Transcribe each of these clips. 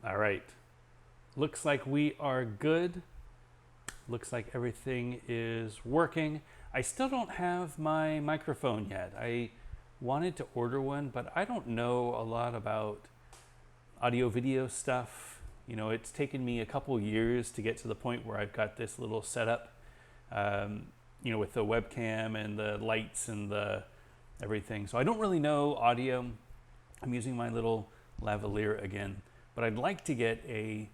All right. Looks like we are good. Looks like everything is working. I still don't have my microphone yet. I wanted to order one, but I don't know a lot about audio video stuff. You know, it's taken me a couple years to get to the point where I've got this little setup, with the webcam and the lights and the everything. So I don't really know audio. I'm using my little lavalier again, but I'd like to get a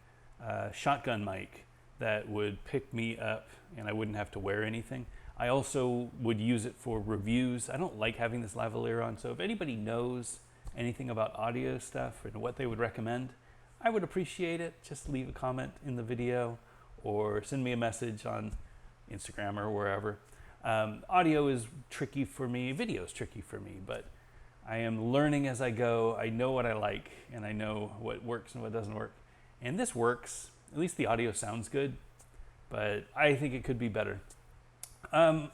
shotgun mic that would pick me up and I wouldn't have to wear anything. I also would use it for reviews. I don't like having this lavalier on, so if anybody knows anything about audio stuff and what they would recommend, I would appreciate it. Just leave a comment in the video or send me a message on Instagram or wherever. Audio is tricky for me, video is tricky for me, but I am learning as I go. I know what I like and I know what works and what doesn't work. And this works. At least the audio sounds good, but I think it could be better. Hey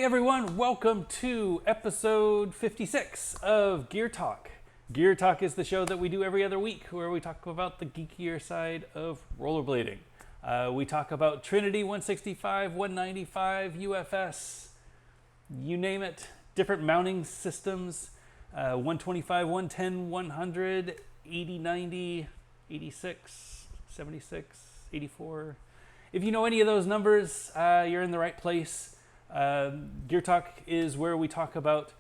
everyone, welcome to episode 56 of Gear Talk. Gear Talk is the show that we do every other week where we talk about the geekier side of rollerblading. We talk about Trinity 165, 195, UFS, you name it, different mounting systems, 125, 110, 100, 80, 90, 86, 76, 84. If you know any of those numbers, you're in the right place. Gear Talk is where we talk about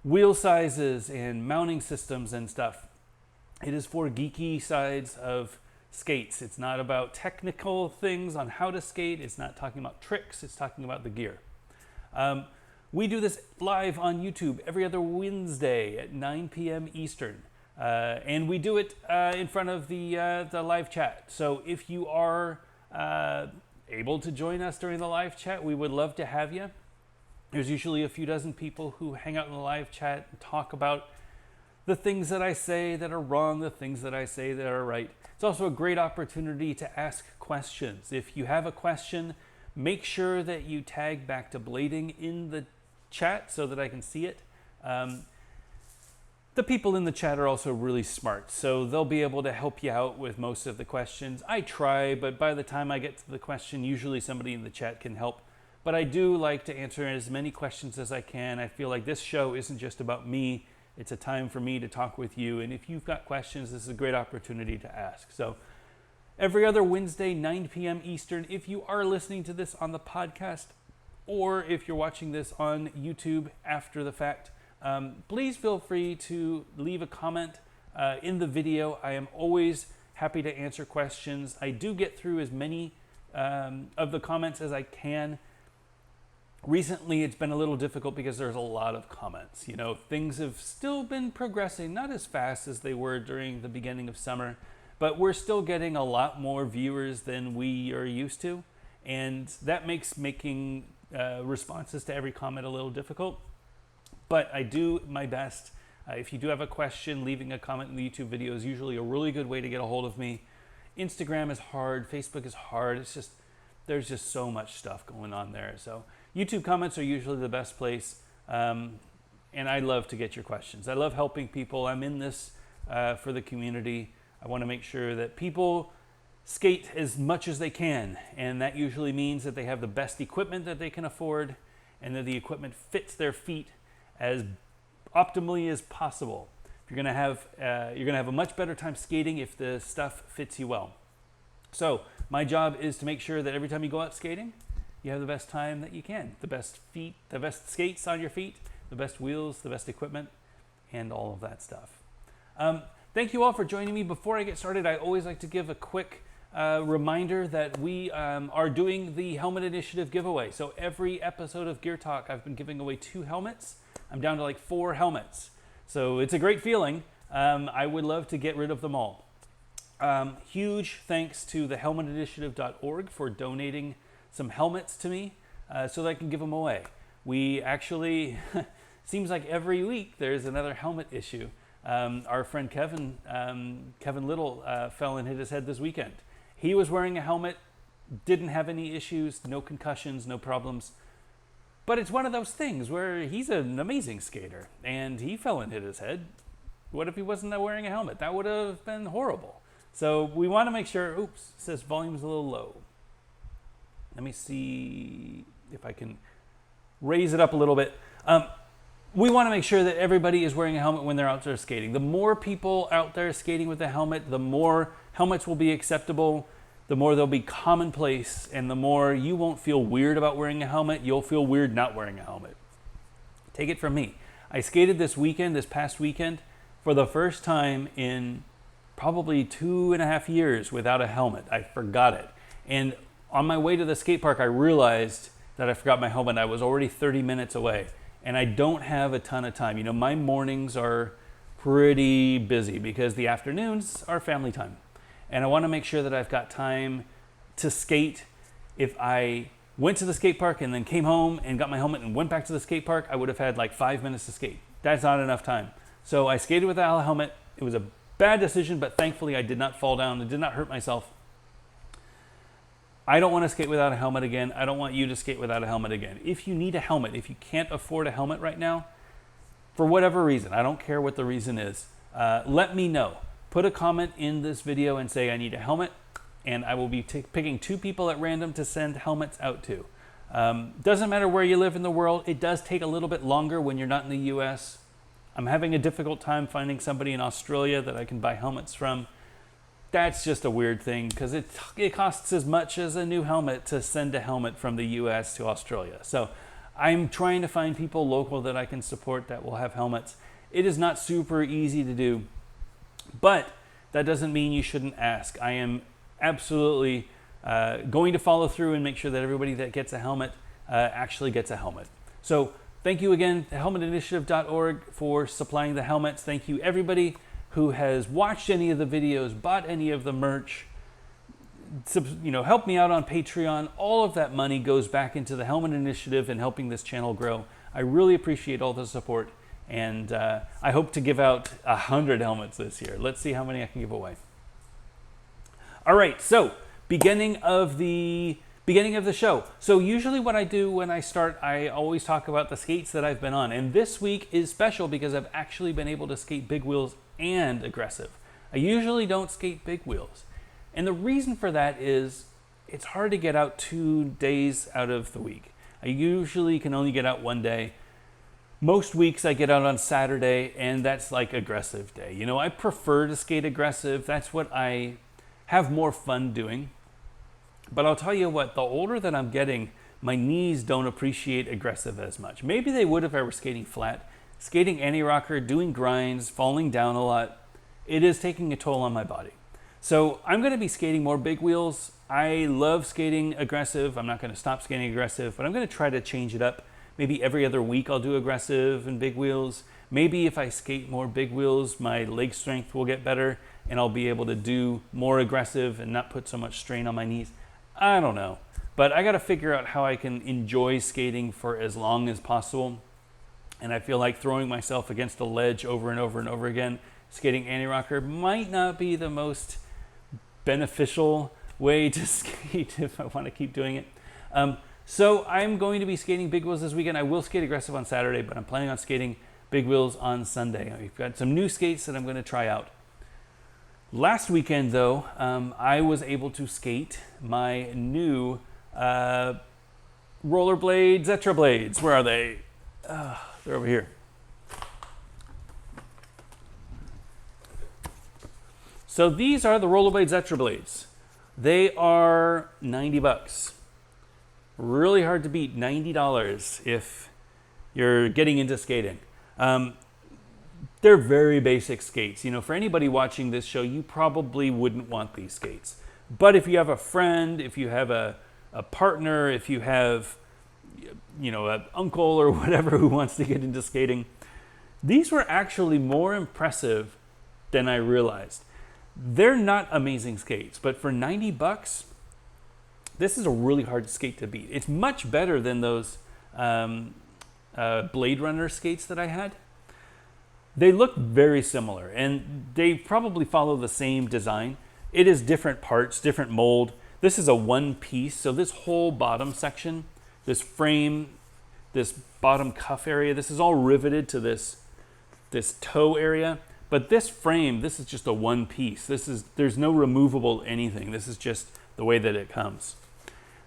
wheel sizes and mounting systems and stuff. It is for geeky sides of skates. It's not about technical things on how to skate. It's not talking about tricks. It's talking about the gear. We do this live on YouTube every other Wednesday at 9 p.m. Eastern. And we do it in front of the live chat. So if you are able to join us during the live chat, we would love to have you. There's usually a few dozen people who hang out in the live chat and talk about the things that I say that are wrong, the things that I say that are right. It's also a great opportunity to ask questions. If you have a question, make sure that you tag Back to Blading in the chat so that I can see it. The people in the chat are also really smart, so they'll be able to help you out with most of the questions. I try, but by the time I get to the question, usually somebody in the chat can help. But I do like to answer as many questions as I can. I feel like this show isn't just about me. It's a time for me to talk with you. And if you've got questions, this is a great opportunity to ask. So every other Wednesday, 9 p.m. Eastern, if you are listening to this on the podcast, or if you're watching this on YouTube after the fact, please feel free to leave a comment in the video. I am always happy to answer questions. I do get through as many of the comments as I can. Recently, it's been a little difficult because there's a lot of comments. You know, things have still been progressing, not as fast as they were during the beginning of summer, but we're still getting a lot more viewers than we are used to. And that makes making responses to every comment a little difficult. But I do my best. If you do have a question, leaving a comment in the YouTube video is usually a really good way to get a hold of me. Instagram is hard. Facebook is hard. It's just, there's just so much stuff going on there. So YouTube comments are usually the best place. And I love to get your questions. I love helping people. I'm in this for the community. I want to make sure that people skate as much as they can. And that usually means that they have the best equipment that they can afford and that the equipment fits their feet as optimally as possible. You're gonna have a much better time skating if the stuff fits you well. So my job is to make sure that every time you go out skating, you have the best time that you can, the best feet, the best skates on your feet, the best wheels, the best equipment, and all of that stuff. Thank you all for joining me. Before I get started, I always like to give a quick reminder that we are doing the Helmet Initiative giveaway. So every episode of Gear Talk, I've been giving away 2 helmets. I'm down to like 4 helmets. So it's a great feeling. I would love to get rid of them all. Huge thanks to the helmetinitiative.org for donating some helmets to me so that I can give them away. We actually, seems like every week there's another helmet issue. Our friend Kevin Little fell and hit his head this weekend. He was wearing a helmet, didn't have any issues, no concussions, no problems. But it's one of those things where he's an amazing skater and he fell and hit his head. What if he wasn't wearing a helmet? That would have been horrible. So we want to make sure, oops, it says volume's a little low. Let me see if I can raise it up a little bit. We want to make sure that everybody is wearing a helmet when they're out there skating. The more people out there skating with a helmet, the more helmets will be acceptable, the more they'll be commonplace, and the more you won't feel weird about wearing a helmet, you'll feel weird not wearing a helmet. Take it from me. I skated this past weekend, for the first time in probably 2.5 years without a helmet. I forgot it. And on my way to the skate park, I realized that I forgot my helmet. I was already 30 minutes away, and I don't have a ton of time. You know, my mornings are pretty busy because the afternoons are family time. And I want to make sure that I've got time to skate. If I went to the skate park and then came home and got my helmet and went back to the skate park, I would have had like 5 minutes to skate. That's not enough time. So I skated without a helmet. It was a bad decision, but thankfully I did not fall down. I did not hurt myself. I don't want to skate without a helmet again. I don't want you to skate without a helmet again. If you need a helmet, if you can't afford a helmet right now, for whatever reason, I don't care what the reason is, let me know. Put a comment in this video and say I need a helmet, and I will be picking 2 people at random to send helmets out to. Doesn't matter where you live in the world. It does take a little bit longer when you're not in the US. I'm having a difficult time finding somebody in Australia that I can buy helmets from. That's just a weird thing because it costs as much as a new helmet to send a helmet from the US to Australia. So I'm trying to find people local that I can support that will have helmets. It is not super easy to do, but that doesn't mean you shouldn't ask. I am absolutely going to follow through and make sure that everybody that gets a helmet actually gets a helmet. So thank you again to helmetinitiative.org for supplying the helmets. Thank you everybody who has watched any of the videos, bought any of the merch, help me out on Patreon. All of that money goes back into the Helmet Initiative and helping this channel grow. I really appreciate all the support, and I hope to give out 100 helmets this year. Let's see how many I can give away. All right, so beginning of the show. So usually what I do when I start, I always talk about the skates that I've been on, and this week is special because I've actually been able to skate big wheels and aggressive. I usually don't skate big wheels. And the reason for that is it's hard to get out 2 days out of the week. I usually can only get out 1 day. Most weeks I get out on Saturday, and that's like aggressive day. You know, I prefer to skate aggressive. That's what I have more fun doing. But I'll tell you what, the older that I'm getting, my knees don't appreciate aggressive as much. Maybe they would if I were skating flat. Skating anti-rocker, doing grinds, falling down a lot, it is taking a toll on my body. So I'm going to be skating more big wheels. I love skating aggressive. I'm not going to stop skating aggressive, but I'm going to try to change it up. Maybe every other week I'll do aggressive and big wheels. Maybe if I skate more big wheels, my leg strength will get better and I'll be able to do more aggressive and not put so much strain on my knees. I don't know, but I got to figure out how I can enjoy skating for as long as possible. And I feel like throwing myself against a ledge over and over and over again, skating anti-rocker might not be the most beneficial way to skate if I want to keep doing it. So I'm going to be skating big wheels this weekend. I will skate aggressive on Saturday, but I'm planning on skating big wheels on Sunday. We've got some new skates that I'm going to try out. Last weekend, though, I was able to skate my new Rollerblade Zetrablades. Where are they? They're over here. So these are the Rollerblade Zetrablades. They are $90. Really hard to beat, $90 if you're getting into skating. They're very basic skates. You know, for anybody watching this show, you probably wouldn't want these skates. But if you have a friend, if you have a partner, if you have, you know, an uncle or whatever who wants to get into skating, these were actually more impressive than I realized. They're not amazing skates, but for $90, this is a really hard skate to beat. It's much better than those Blade Runner skates that I had. They look very similar, and they probably follow the same design. It is different parts, different mold. This is a one piece, so this whole bottom section, this frame, this bottom cuff area, this is all riveted to this toe area, But this frame, this is just a one piece. There's no removable anything. This is just the way that it comes.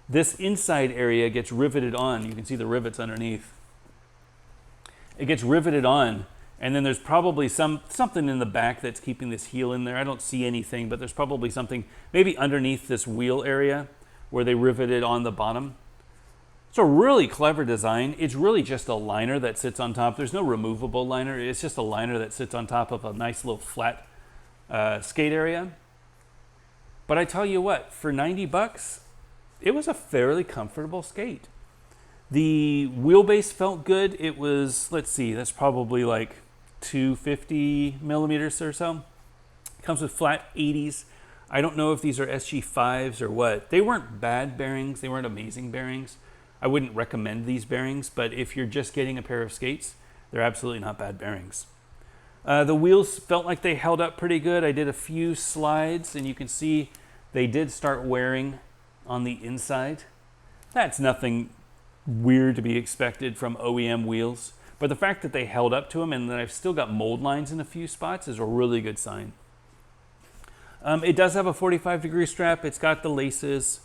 This inside area gets riveted on. You can see the rivets underneath. It gets riveted on, and then there's probably something in the back that's keeping this heel in there. I don't see anything, but there's probably something maybe underneath this wheel area where they riveted on the bottom. It's a really clever design. It's really just a liner that sits on top. There's no removable liner. It's just a liner that sits on top of a nice little flat skate area. But I tell you what, for 90 bucks, it was a fairly comfortable skate. The wheelbase felt good. It was, let's see, that's probably like 250 millimeters or so. It comes with flat 80s. I don't know if these are SG5s or what. They weren't bad bearings. They weren't amazing bearings. I wouldn't recommend these bearings, but if you're just getting a pair of skates, they're absolutely not bad bearings. The wheels felt like they held up pretty good. I did a few slides, and you can see they did start wearing on the inside. That's nothing weird to be expected from OEM wheels, but the fact that they held up to them and that I've still got mold lines in a few spots is a really good sign. It does have a 45-degree strap. It's got the laces.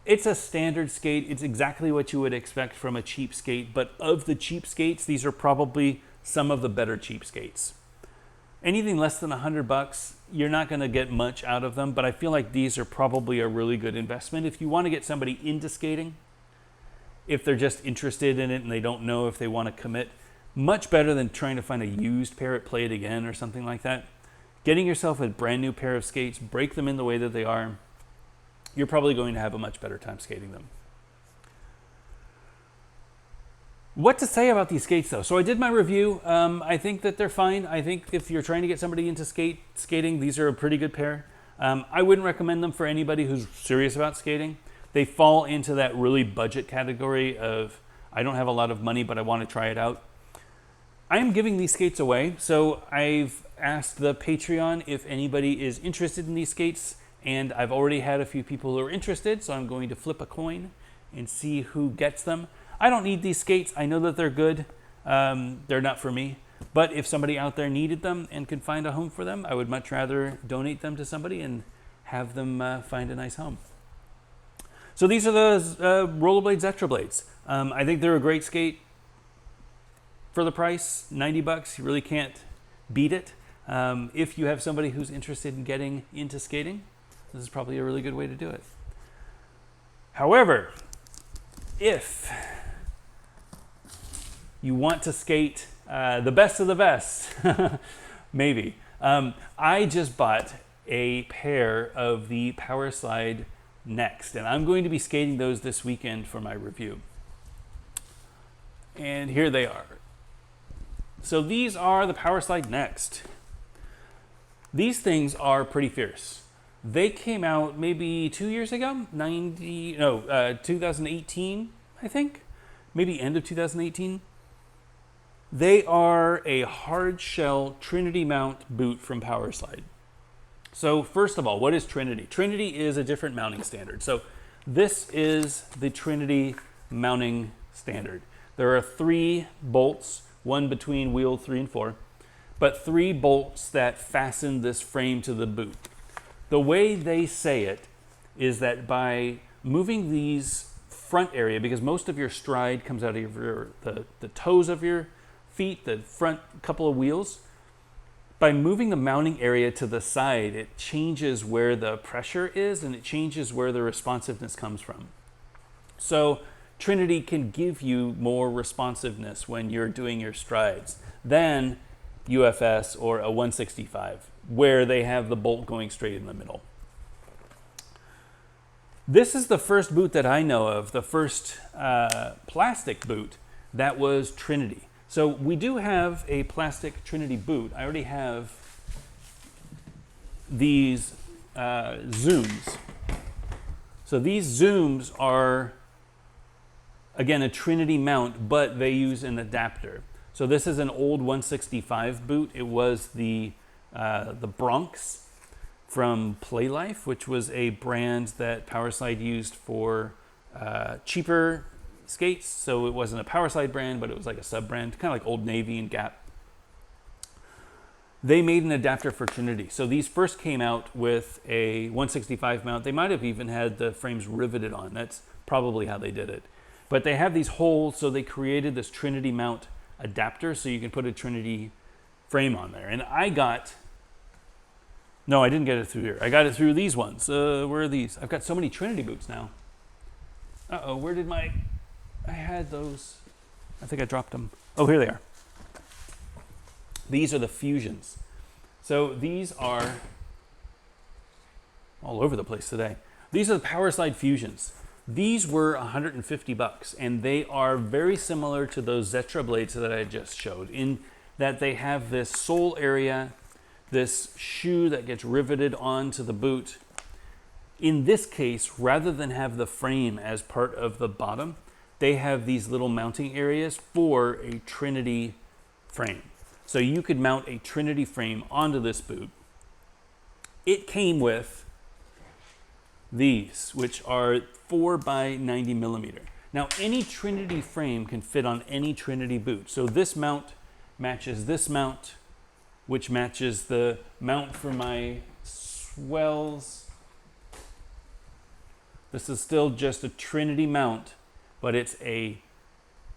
It's a standard skate. It's exactly what you would expect from a cheap skate, but of the cheap skates, these are probably some of the better cheap skates. Anything less than $100, you're not going to get much out of them, but I feel like these are probably a really good investment. If you want to get somebody into skating, if they're just interested in it and they don't know if they want to commit, much better than trying to find a used pair at Play It Again or something like that. Getting yourself a brand new pair of skates, break them in the way that they are, you're probably going to have a much better time skating them. What to say about these skates though? So I did my review. I think that they're fine. I think if you're trying to get somebody into skating, these are a pretty good pair. I wouldn't recommend them for anybody who's serious about skating. They fall into that really budget category of, I don't have a lot of money, but I want to try it out. I am giving these skates away. So I've asked the Patreon if anybody is interested in these skates, and I've already had a few people who are interested, so I'm going to flip a coin and see who gets them. I don't need these skates. I know that they're good. They're not for me. But if somebody out there needed them and could find a home for them, I would much rather donate them to somebody and have them find a nice home. So these are the Rollerblade Zetrablades. I think they're a great skate for the price, 90 bucks. You really can't beat it. If you have somebody who's interested in getting into skating, this is probably a really good way to do it. However, if you want to skate the best of the best, maybe. I just bought a pair of the Powerslide Next, and I'm going to be skating those this weekend for my review. And here they are. So these are the Powerslide Next. These things are pretty fierce. They came out maybe 2 years ago, 2018, I think, maybe end of 2018. They are a hard shell Trinity mount boot from Powerslide. So first of all, what is Trinity? Trinity is a different mounting standard. So this is the Trinity mounting standard. There are 3 bolts, one between wheel 3 and 4, but 3 bolts that fasten this frame to the boot. The way they say it is that by moving these front area, because most of your stride comes out of the toes of your feet, the front couple of wheels, by moving the mounting area to the side, it changes where the pressure is and it changes where the responsiveness comes from. So Trinity can give you more responsiveness when you're doing your strides than UFS or a 165, where they have the bolt going straight in the middle. This is the first boot that I know of, the first plastic boot that was Trinity. So we do have a plastic Trinity boot. I already have these zooms. So these zooms are, again, a Trinity mount, but they use an adapter. So this is an old 165 boot. It was the Bronx from Playlife, which was a brand that Powerslide used for cheaper skates. So it wasn't a Powerslide brand, but it was like a sub-brand, kind of like Old Navy and Gap. they made an adapter for Trinity. So these first came out with a 165 mount. They might have even had the frames riveted on. That's probably how they did it. But they have these holes, so they created this Trinity mount adapter so you can put a Trinity frame on there. And I didn't get it through here. I got it through these ones. Where are these? I've got so many Trinity boots now. Uh-oh, where did I had those. I think I dropped them. Oh, here they are. These are the Fusions. So these are all over the place today. These are the Powerslide Fusions. These were $150, and they are very similar to those Zetrablades that I just showed in that they have this sole area, this shoe that gets riveted onto the boot. In this case, rather than have the frame as part of the bottom, they have these little mounting areas for a Trinity frame. So you could mount a Trinity frame onto this boot. It came with these, which are 4 by 90 millimeter. Now, any Trinity frame can fit on any Trinity boot. So this mount matches this mount, which matches the mount for my swells. This is still just a Trinity mount, but it's a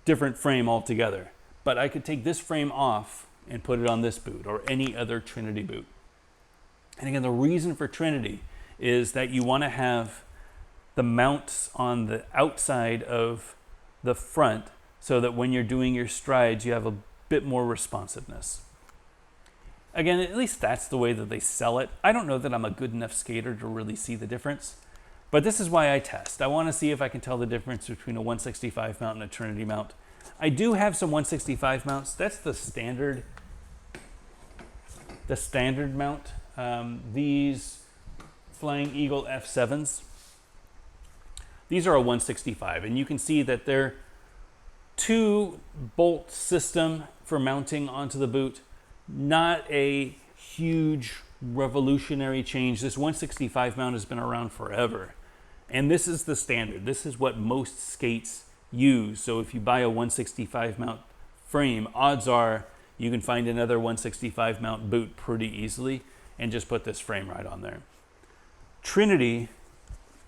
different frame altogether. But I could take this frame off and put it on this boot or any other Trinity boot. And again, the reason for Trinity is that you want to have the mounts on the outside of the front so that when you're doing your strides, you have a bit more responsiveness. Again, at least that's the way that they sell it. I don't know that I'm a good enough skater to really see the difference, but this is why I test. I want to see if I can tell the difference between a 165 mount and a Trinity mount. I do have some 165 mounts. That's the standard mount. These Flying Eagle F7s. These are a 165, and you can see that they're 2-bolt system for mounting onto the boot. Not a huge revolutionary change. This 165 mount has been around forever, and this is the standard. This is what most skates use. So if you buy a 165 mount frame, odds are you can find another 165 mount boot pretty easily and just put this frame right on there. Trinity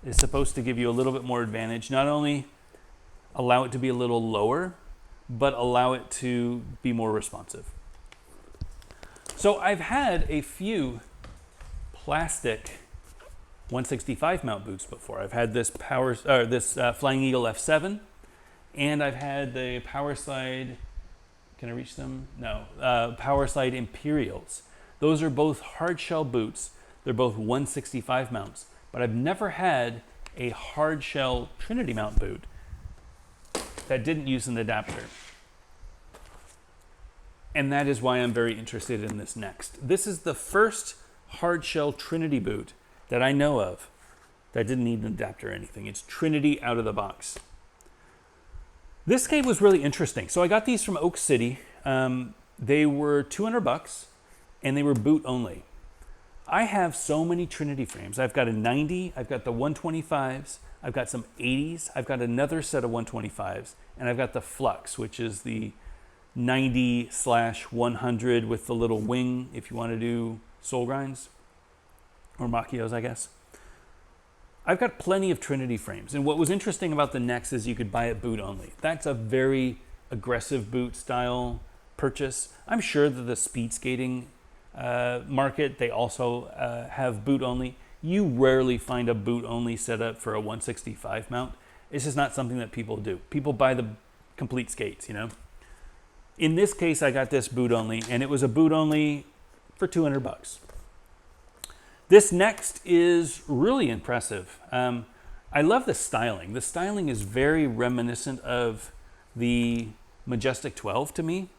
is supposed to give you a little bit more advantage. Not only allow it to be a little lower, but allow it to be more responsive. So I've had a few plastic 165 mount boots before. I've had this Flying Eagle F7, and I've had the Powerslide. Can I reach them? No. Powerslide Imperials. Those are both hard shell boots. They're both 165 mounts, but I've never had a hard shell Trinity mount boot that didn't use an adapter. And that is why I'm very interested in this next. This is the first hard shell Trinity boot that I know of that didn't need an adapter or anything. It's Trinity out of the box. This skate was really interesting. So I got these from Oak City. They were $200 and they were boot only. I have so many Trinity frames. I've got a 90, I've got the 125s, I've got some 80s, I've got another set of 125s, and I've got the Flux, which is the 90/100 with the little wing if you want to do soul grinds, or macchios, I guess. I've got plenty of Trinity frames, and what was interesting about the Next is you could buy it boot only. That's a very aggressive boot style purchase. I'm sure that the speed skating market, they also have boot only. You rarely find a boot only setup for a 165 mount. It's just not something that people do. People buy the complete skates, you know. In this case, I got this boot only, and it was a boot only for $200. This Next is really impressive. I love the styling. The styling is very reminiscent of the Majestic 12 to me.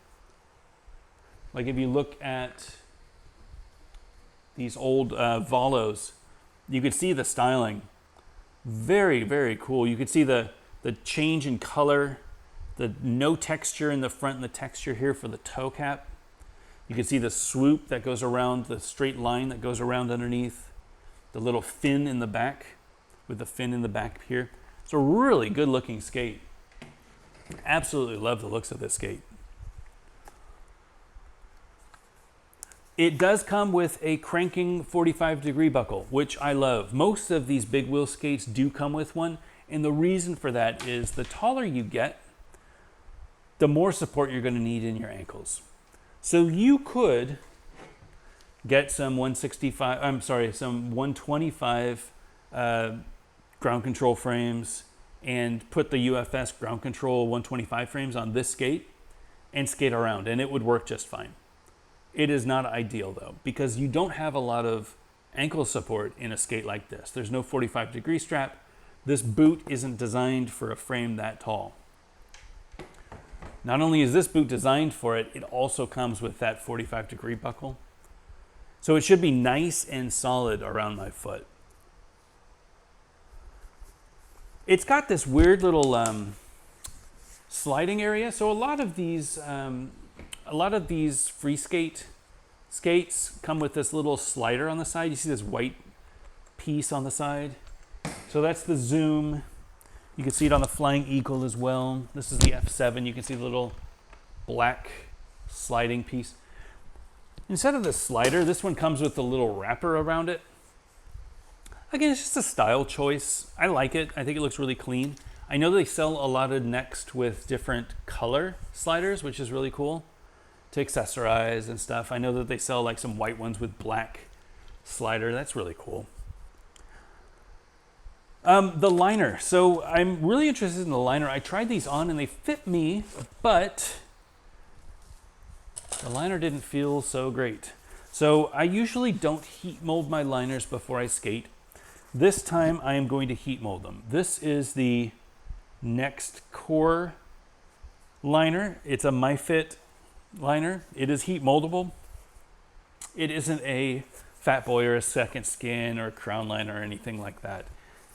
Like if you look at these old Volos, you could see the styling. Very, very cool. You could see the change in color, the no texture in the front and the texture here for the toe cap. You can see the swoop that goes around, the straight line that goes around underneath, the little fin in the back with the fin in the back here. It's a really good looking skate. Absolutely love the looks of this skate. It does come with a cranking 45-degree buckle, which I love. Most of these big wheel skates do come with one, and the reason for that is the taller you get, the more support you're going to need in your ankles. So you could get some 125 ground control frames and put the UFS ground control 125 frames on this skate and skate around, and it would work just fine. It is not ideal though, because you don't have a lot of ankle support in a skate like this. There's no 45-degree strap. This boot isn't designed for a frame that tall. Not only is this boot designed for it, it also comes with that 45-degree buckle. So it should be nice and solid around my foot. It's got this weird little sliding area. So a lot of these free skates come with this little slider on the side. You see this white piece on the side. So that's the Zoom. You can see it on the Flying Eagle as well. This is the F7. You can see the little black sliding piece. Instead of the slider, this one comes with a little wrapper around it. Again, it's just a style choice. I like it. I think it looks really clean. I know they sell a lot of Next with different color sliders, which is really cool to accessorize and stuff. I know that they sell like some white ones with black slider. That's really cool. The liner. So I'm really interested in the liner. I tried these on and they fit me, but the liner didn't feel so great. So I usually don't heat mold my liners before I skate. This time I am going to heat mold them. This is the Next Core liner. It's a MyFit liner. It is heat moldable. It isn't a Fat Boy or a Second Skin or a Crown liner or anything like that.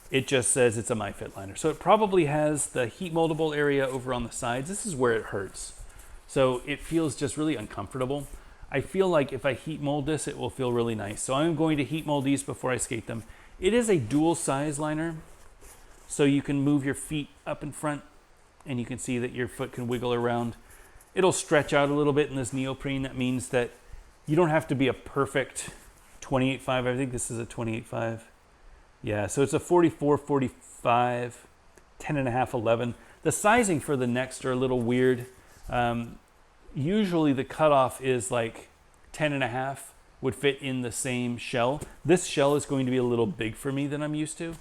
It just says it's a MyFit liner. So it probably has the heat moldable area over on the sides. This is where it hurts. So it feels just really uncomfortable. I feel like if I heat mold this, it will feel really nice. So I'm going to heat mold these before I skate them. It is a dual size liner. So you can move your feet up in front and you can see that your foot can wiggle around. It'll stretch out a little bit in this neoprene. That means that you don't have to be a perfect 28.5. I think this is a 28.5. Yeah, so it's a 44, 45, 10.5, 11. The sizing for the Next are a little weird. Usually the cutoff is like 10.5 would fit in the same shell. This shell is going to be a little big for me than I'm used to.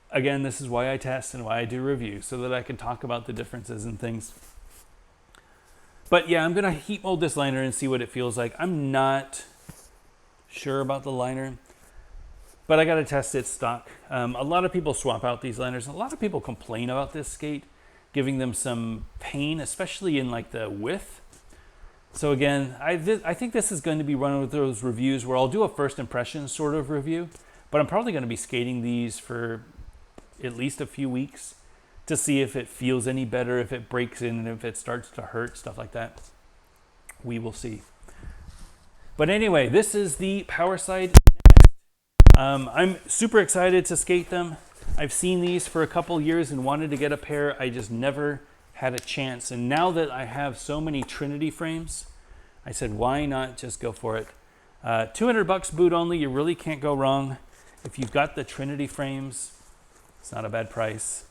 Again, this is why I test and why I do reviews, so that I can talk about the differences and things. But yeah, I'm going to heat mold this liner and see what it feels like. I'm not sure about the liner, but I got to test its stock. A lot of people swap out these liners. A lot of people complain about this skate, giving them some pain, especially in like the width. So again, I think this is going to be one of those reviews where I'll do a first impression sort of review, but I'm probably going to be skating these for at least a few weeks to see if it feels any better, if it breaks in, and if it starts to hurt, stuff like that. We will see. But anyway, this is the Powerslide Next. I'm super excited to skate them. I've seen these for a couple years and wanted to get a pair. I just never had a chance. And now that I have so many Trinity frames, I said, why not just go for it? $200 boot only. You really can't go wrong. If you've got the Trinity frames, it's not a bad price.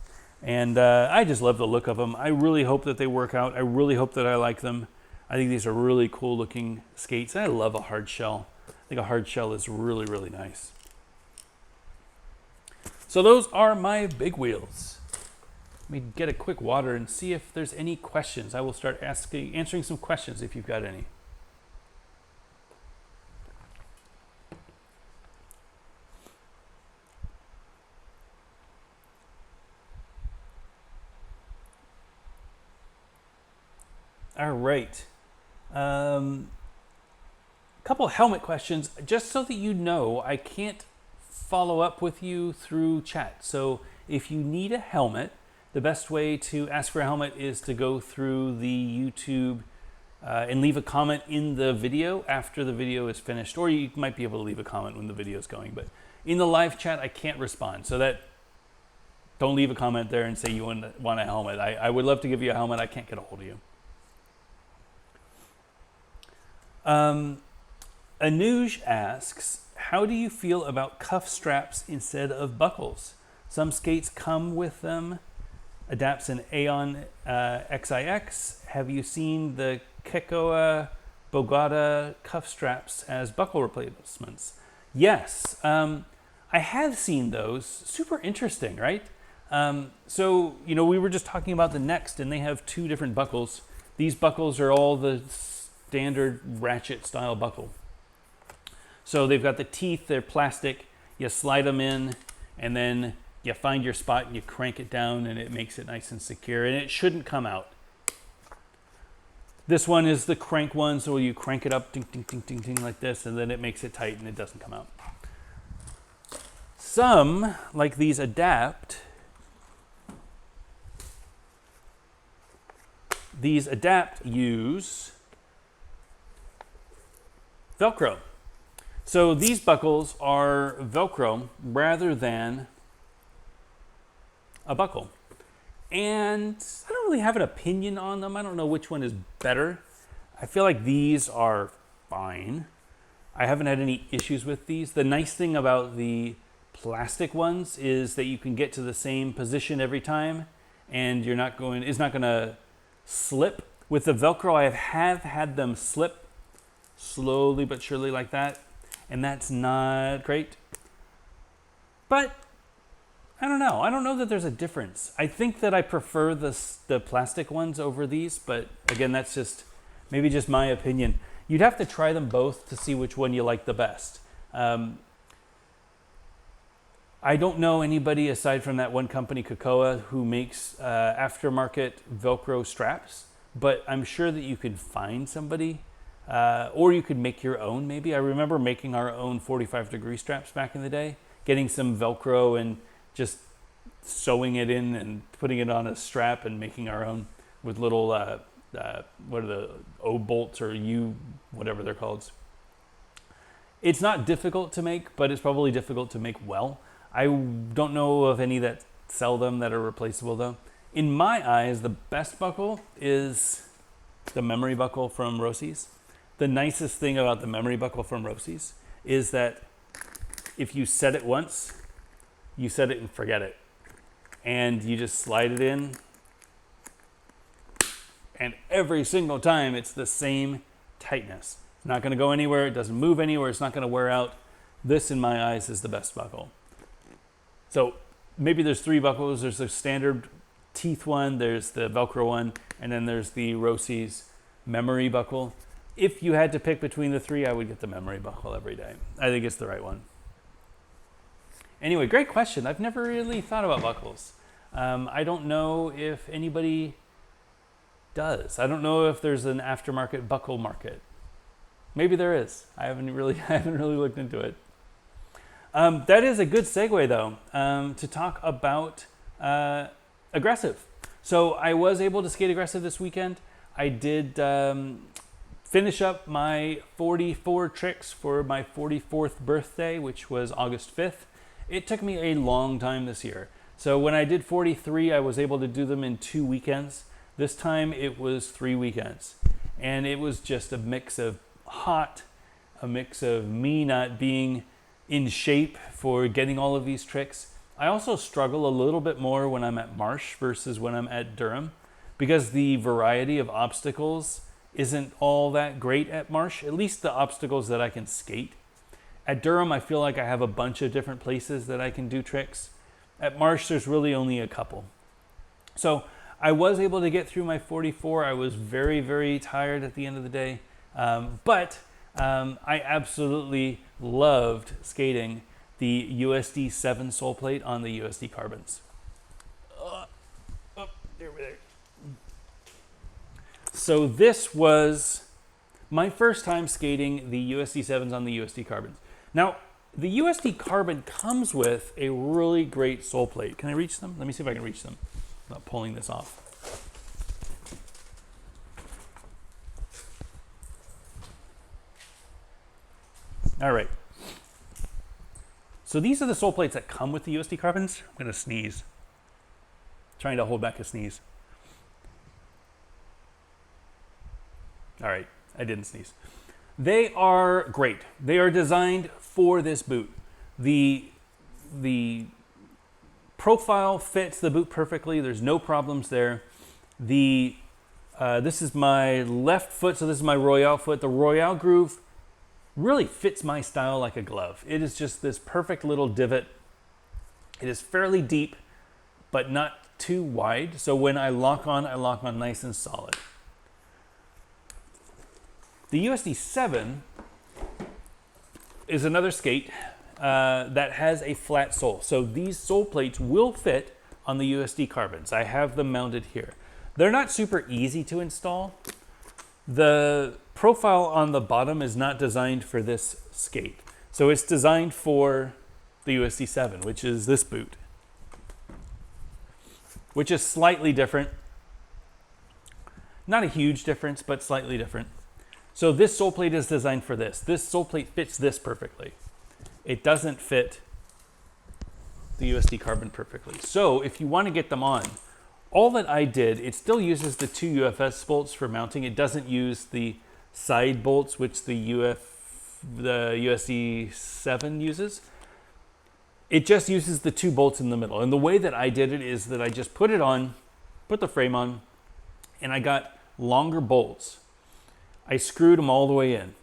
And I just love the look of them. I really hope that they work out. I really hope that I like them. I think these are really cool looking skates. I love a hard shell. I think a hard shell is really, really nice. So those are my big wheels. Let me get a quick water and see if there's any questions. I will start answering some questions if you've got any. All right. Couple helmet questions. Just so that you know, I can't follow up with you through chat. So if you need a helmet, the best way to ask for a helmet is to go through the YouTube and leave a comment in the video after the video is finished. Or you might be able to leave a comment when the video is going. But in the live chat, I can't respond. So that don't leave a comment there and say you want a helmet. I would love to give you a helmet. I can't get a hold of you. Anuj asks, how do you feel about cuff straps instead of buckles? Some skates come with them. Adapts an Aeon XIX. Have you seen the Kekoa Bogata cuff straps as buckle replacements? Yes, I have seen those. Super interesting, right? So, we were just talking about the Next, and they have two different buckles. These buckles are all the standard ratchet style buckle. So they've got the teeth, they're plastic, you slide them in, and then you find your spot and you crank it down and it makes it nice and secure, and it shouldn't come out. This one is the crank one, so you crank it up, ding, ding, ding, ding, ding, like this, and then it makes it tight and it doesn't come out. Some, like these Adapt, use Velcro. So these buckles are Velcro rather than a buckle. And I don't really have an opinion on them. I don't know which one is better. I feel like these are fine. I haven't had any issues with these. The nice thing about the plastic ones is that you can get to the same position every time, and it's not going to slip. With the Velcro, I have had them slip slowly but surely like that, and that's not great. But I don't know. I don't know that there's a difference. I think that I prefer the plastic ones over these, but again, that's maybe just my opinion. You'd have to try them both to see which one you like the best. I don't know anybody aside from that one company, Kekoa, who makes aftermarket Velcro straps, but I'm sure that you could find somebody, or you could make your own maybe. I remember making our own 45-degree straps back in the day, getting some Velcro and just sewing it in and putting it on a strap and making our own with little, what are the O-bolts or whatever they're called. It's not difficult to make, but it's probably difficult to make well. I don't know of any that sell them that are replaceable though. In my eyes, the best buckle is the memory buckle from Rossi's. The nicest thing about the memory buckle from Rossi's is that if you set it once, you set it and forget it. And you just slide it in, and every single time it's the same tightness. It's not going to go anywhere. It doesn't move anywhere. It's not going to wear out. This, in my eyes, is the best buckle. So maybe there's three buckles. There's the standard teeth one, there's the Velcro one, and then there's the Rossi's memory buckle. If you had to pick between the three, I would get the memory buckle every day. I think it's the right one. Anyway, great question. I've never really thought about buckles. I don't know if anybody does. I don't know if there's an aftermarket buckle market. Maybe there is. I haven't really looked into it. That is a good segue, though, to talk about aggressive. So I was able to skate aggressive this weekend. I did finish up my 44 tricks for my 44th birthday, which was August 5th. It took me a long time this year. So when I did 43, I was able to do them in 2 weekends. This time it was 3 weekends. And it was just a mix of hot, a mix of me not being in shape for getting all of these tricks. I also struggle a little bit more when I'm at Marsh versus when I'm at Durham, because the variety of obstacles isn't all that great at Marsh, at least the obstacles that I can skate. At Durham, I feel like I have a bunch of different places that I can do tricks. At Marsh, there's really only a couple. So I was able to get through my 44. I was very, very tired at the end of the day, but I absolutely loved skating the USD 7 sole plate on the USD carbons. There. So this was my first time skating the USD 7s on the USD carbons. Now, the USD carbon comes with a really great sole plate. Can I reach them? Let me see if I can reach them without pulling this off. All right. So these are the sole plates that come with the USD carbons. I'm going to sneeze. Trying to hold back a sneeze. All right, I didn't sneeze. They are great. They are designed for this boot. The profile fits the boot perfectly. There's no problems there. This is my left foot, so this is my Royale foot. The Royale groove really fits my style like a glove. It is just this perfect little divot. It is fairly deep, but not too wide. So when I lock on nice and solid. The USD 7 is another skate that has a flat sole. So these sole plates will fit on the USD carbons. I have them mounted here. They're not super easy to install. The profile on the bottom is not designed for this skate. So it's designed for the USD 7, which is this boot, which is slightly different. Not a huge difference, but slightly different. So this sole plate is designed for this. This sole plate fits this perfectly. It doesn't fit the USD carbon perfectly. So if you want to get them on, all that I did, it still uses the 2 UFS bolts for mounting. It doesn't use the side bolts, which the USD 7 uses. It just uses the 2 bolts in the middle. And the way that I did it is that I just put it on, put the frame on, and I got longer bolts. I screwed them all the way in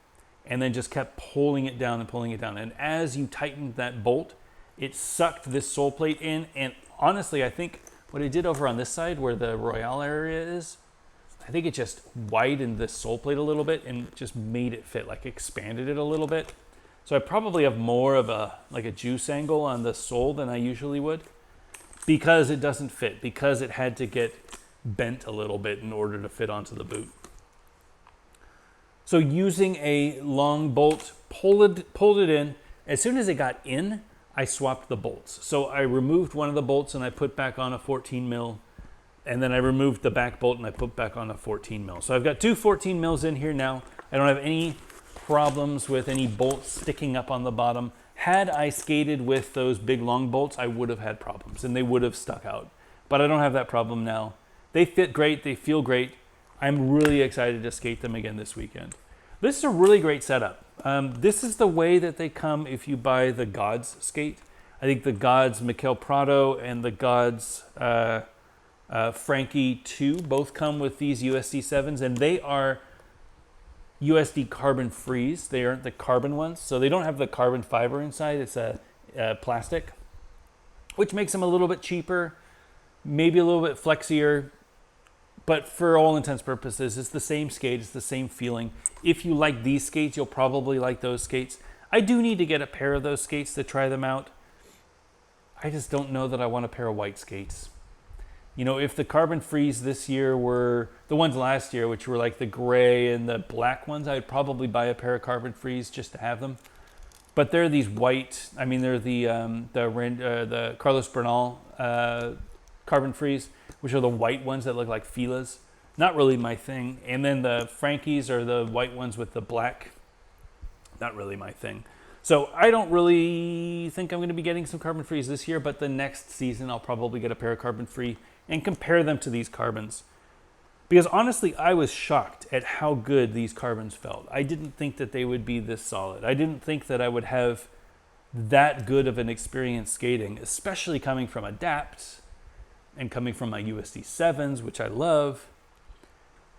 and then just kept pulling it down and pulling it down. And as you tightened that bolt, it sucked this sole plate in. And honestly, I think what it did over on this side where the Royale area is, I think it just widened this sole plate a little bit and just made it fit, like expanded it a little bit. So I probably have more of a juice angle on the sole than I usually would because it doesn't fit, because it had to get bent a little bit in order to fit onto the boot. So using a long bolt, pulled it in. As soon as it got in, I swapped the bolts. So I removed one of the bolts and I put back on a 14 mil. And then I removed the back bolt and I put back on a 14 mil. So I've got 2 14 mils in here now. I don't have any problems with any bolts sticking up on the bottom. Had I skated with those big long bolts, I would have had problems and they would have stuck out. But I don't have that problem now. They fit great. They feel great. I'm really excited to skate them again this weekend. This is a really great setup. This is the way that they come if you buy the Gods skate. I think the Gods Mikel Prado and the Gods Frankie 2 both come with these USD 7s, and they are USD carbon freeze. They aren't the carbon ones, so they don't have the carbon fiber inside. It's a plastic, which makes them a little bit cheaper, maybe a little bit flexier. But for all intents and purposes, it's the same skate, it's the same feeling. If you like these skates, you'll probably like those skates. I do need to get a pair of those skates to try them out. I just don't know that I want a pair of white skates. You know, if the Carbon Freeze this year were the ones last year, which were like the gray and the black ones, I'd probably buy a pair of Carbon Freeze just to have them. But they're these white, I mean, they're the Carlos Bernal Carbon Freeze, which are the white ones that look like Fila's. Not really my thing. And then the Frankies are the white ones with the black. Not really my thing. So I don't really think I'm going to be getting some Carbon Frees this year, but the next season I'll probably get a pair of Carbon Free and compare them to these carbons. Because honestly, I was shocked at how good these carbons felt. I didn't think that they would be this solid. I didn't think that I would have that good of an experience skating, especially coming from Adapt and coming from my USD 7s, which I love.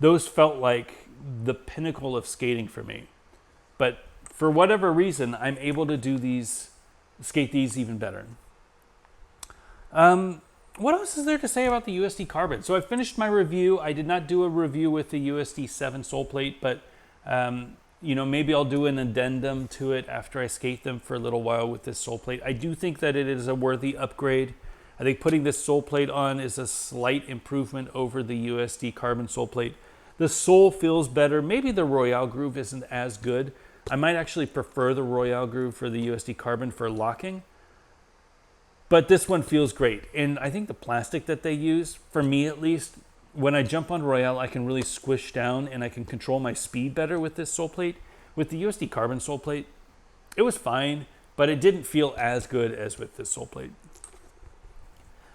Those felt like the pinnacle of skating for me. But for whatever reason, I'm able to skate these even better. What else is there to say about the USD carbon? So I finished my review. I did not do a review with the USD 7 sole plate, but maybe I'll do an addendum to it after I skate them for a little while with this sole plate. I do think that it is a worthy upgrade. I think putting this sole plate on is a slight improvement over the USD carbon sole plate. The sole feels better. Maybe the Royale groove isn't as good. I might actually prefer the Royale groove for the USD carbon for locking. But this one feels great. And I think the plastic that they use, for me at least, when I jump on Royale, I can really squish down and I can control my speed better with this sole plate. With the USD carbon sole plate, it was fine, but it didn't feel as good as with this sole plate.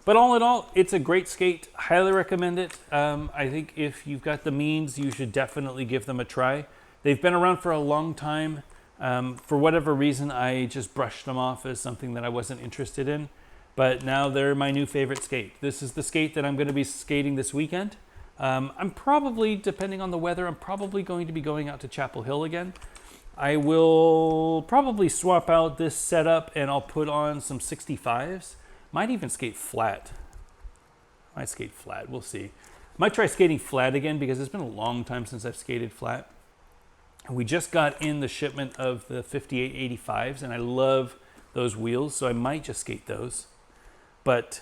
But all in all, it's a great skate. Highly recommend it. I think if you've got the means, you should definitely give them a try. They've been around for a long time. For whatever reason, I just brushed them off as something that I wasn't interested in. But now they're my new favorite skate. This is the skate that I'm going to be skating this weekend. I'm probably, depending on the weather, I'm probably going to be going out to Chapel Hill again. I will probably swap out this setup and I'll put on some 65s. Might even skate flat. Might skate flat, we'll see. Might try skating flat again because it's been a long time since I've skated flat. We just got in the shipment of the 5885s and I love those wheels, so I might just skate those. But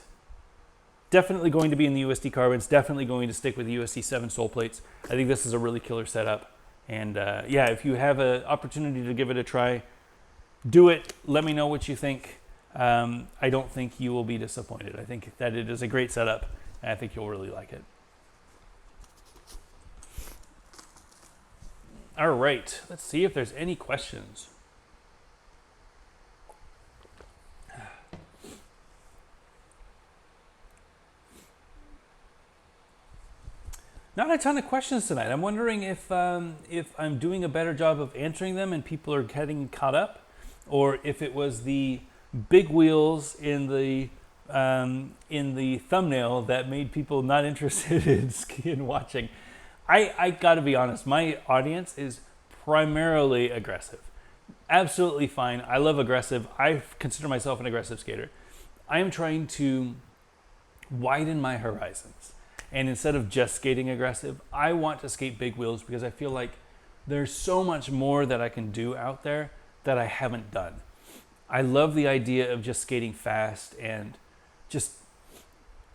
definitely going to be in the USD carbons, definitely going to stick with the USD 7 sole plates. I think this is a really killer setup. And yeah, if you have an opportunity to give it a try, do it. Let me know what you think. I don't think you will be disappointed. I think that it is a great setup, and I think you'll really like it. All right, let's see if there's any questions. Not a ton of questions tonight. I'm wondering if I'm doing a better job of answering them and people are getting caught up, or if it was the big wheels in the thumbnail that made people not interested in watching. I got to be honest. My audience is primarily aggressive. Absolutely fine. I love aggressive. I consider myself an aggressive skater. I am trying to widen my horizons. And instead of just skating aggressive, I want to skate big wheels because I feel like there's so much more that I can do out there that I haven't done. I love the idea of just skating fast and just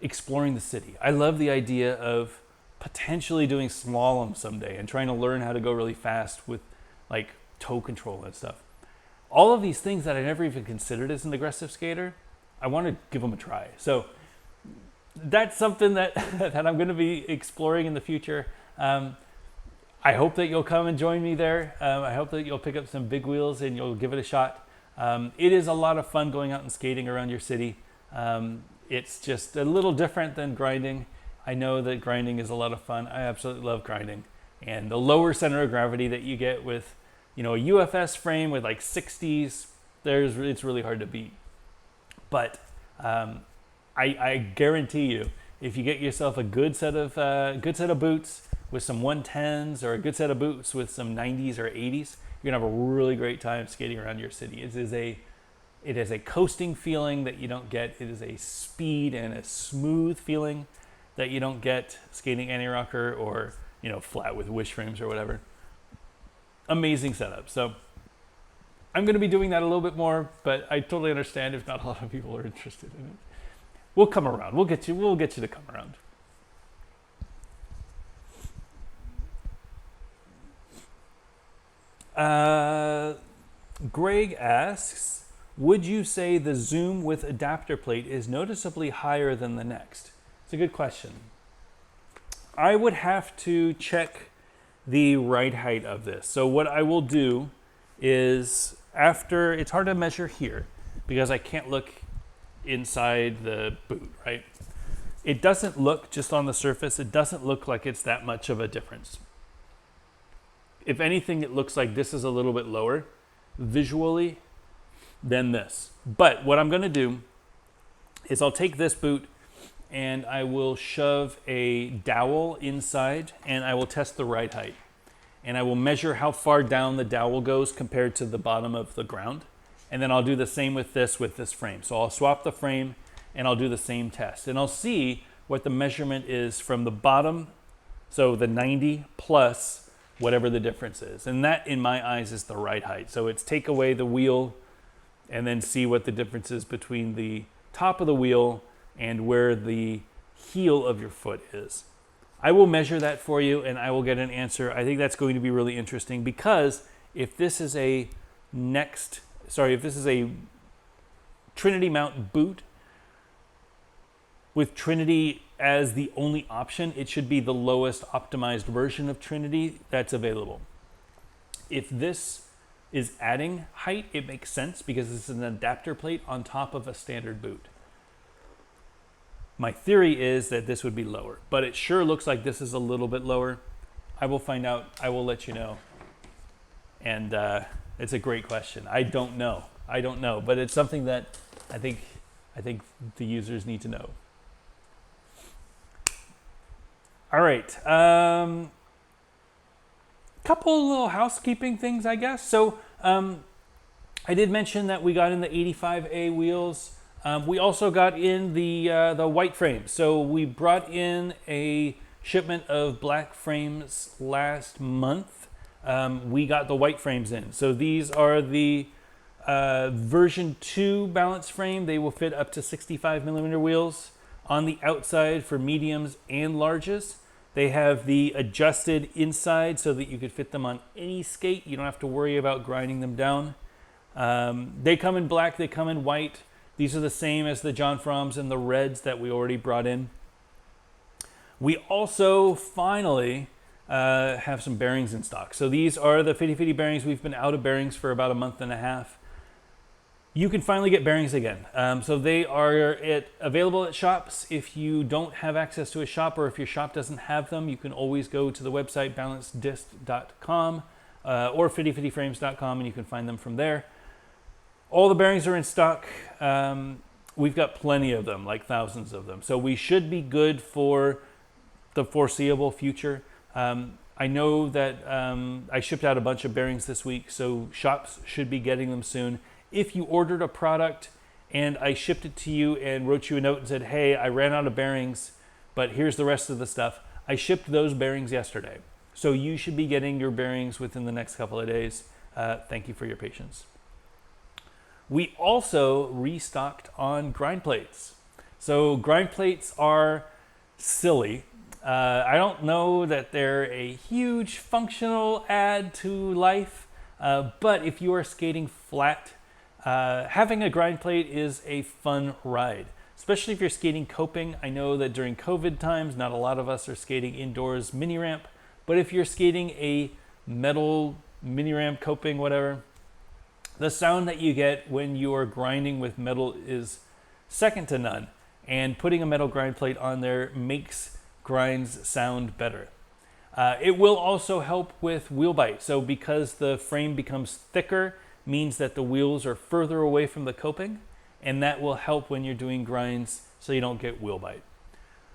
exploring the city. I love the idea of potentially doing slalom someday and trying to learn how to go really fast with like toe control and stuff. All of these things that I never even considered as an aggressive skater, I want to give them a try. So that's something that I'm going to be exploring in the future. I hope that you'll come and join me there. I hope that you'll pick up some big wheels and you'll give it a shot. It is a lot of fun going out and skating around your city. It's just a little different than grinding. I know that grinding is a lot of fun. I absolutely love grinding. And the lower center of gravity that you get with, a UFS frame with like 60s, it's really hard to beat. But I guarantee you, if you get yourself a good set of boots with some 110s or a good set of boots with some 90s or 80s, you're gonna have a really great time skating around your city. It is a coasting feeling that you don't get. It is a speed and a smooth feeling that you don't get skating anti-rocker or flat with wish frames or whatever. Amazing setup. So I'm going to be doing that a little bit more, but I totally understand if not a lot of people are interested in it. We'll come around. We'll get you to come around. Greg asks, would you say the zoom with adapter plate is noticeably higher than the Next? It's a good question. I would have to check the ride height of this. So what I will do is it's hard to measure here because I can't look inside the boot, right? It doesn't look, just on the surface, it doesn't look like it's that much of a difference. If anything, it looks like this is a little bit lower visually than this. But what I'm going to do is I'll take this boot and I will shove a dowel inside and I will test the ride height. And I will measure how far down the dowel goes compared to the bottom of the ground. And then I'll do the same with this frame. So I'll swap the frame and I'll do the same test. And I'll see what the measurement is from the bottom, so the 90 plus whatever the difference is. And that, in my eyes, is the ride height. So it's take away the wheel and then see what the difference is between the top of the wheel and where the heel of your foot is. I will measure that for you and I will get an answer. I think that's going to be really interesting because if this is a Trinity mount boot with Trinity as the only option, it should be the lowest optimized version of Trinity that's available. If this is adding height, it makes sense because it's an adapter plate on top of a standard boot. My theory is that this would be lower, but it sure looks like this is a little bit lower. I will find out. I will let you know. And it's a great question. I don't know, but it's something that I think the users need to know. All right, couple little housekeeping things, I guess. So I did mention that we got in the 85A wheels. We also got in the white frames. So we brought in a shipment of black frames last month. We got the white frames in. So these are the version 2 balance frame. They will fit up to 65 millimeter wheels on the outside for mediums and larges. They have the adjusted inside so that you could fit them on any skate. You don't have to worry about grinding them down. They come in black, they come in white. These are the same as the John Froms and the reds that we already brought in. We also finally have some bearings in stock. So these are the Fitty Fitty bearings. We've been out of bearings for about a month and a half. You can finally get bearings again. So they are available at shops. If you don't have access to a shop, or if your shop doesn't have them, you can always go to the website balancedisc.com or fittyfittyframes.com, and you can find them from there. All the bearings are in stock. We've got plenty of them, like thousands of them. So we should be good for the foreseeable future. I know that I shipped out a bunch of bearings this week, so shops should be getting them soon. If you ordered a product and I shipped it to you and wrote you a note and said, hey, I ran out of bearings, but here's the rest of the stuff, I shipped those bearings yesterday. So you should be getting your bearings within the next couple of days. Thank you for your patience. We also restocked on grind plates. So grind plates are silly. I don't know that they're a huge functional add to life, but if you are skating flat, having a grind plate is a fun ride, especially if you're skating coping. I know that during COVID times, not a lot of us are skating indoors mini ramp, but if you're skating a metal mini ramp, coping, whatever, the sound that you get when you are grinding with metal is second to none. And putting a metal grind plate on there makes grinds sound better. It will also help with wheel bite. So because the frame becomes thicker, means that the wheels are further away from the coping, and that will help when you're doing grinds so you don't get wheel bite.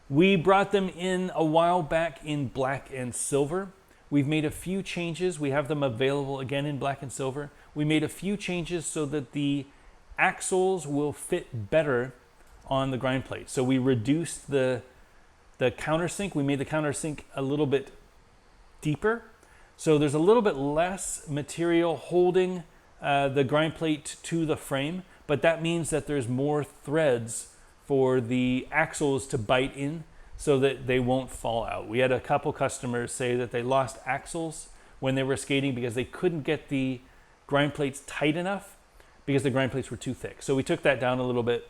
We brought them in a while back in black and silver. We've made a few changes. We have them available again in black and silver. We made a few changes so that the axles will fit better on the grind plate. So we reduced the countersink. We made the countersink a little bit deeper. So there's a little bit less material holding the grind plate to the frame, but that means that there's more threads for the axles to bite in so that they won't fall out. We had a couple customers say that they lost axles when they were skating because they couldn't get the grind plates tight enough because the grind plates were too thick. So we took that down a little bit.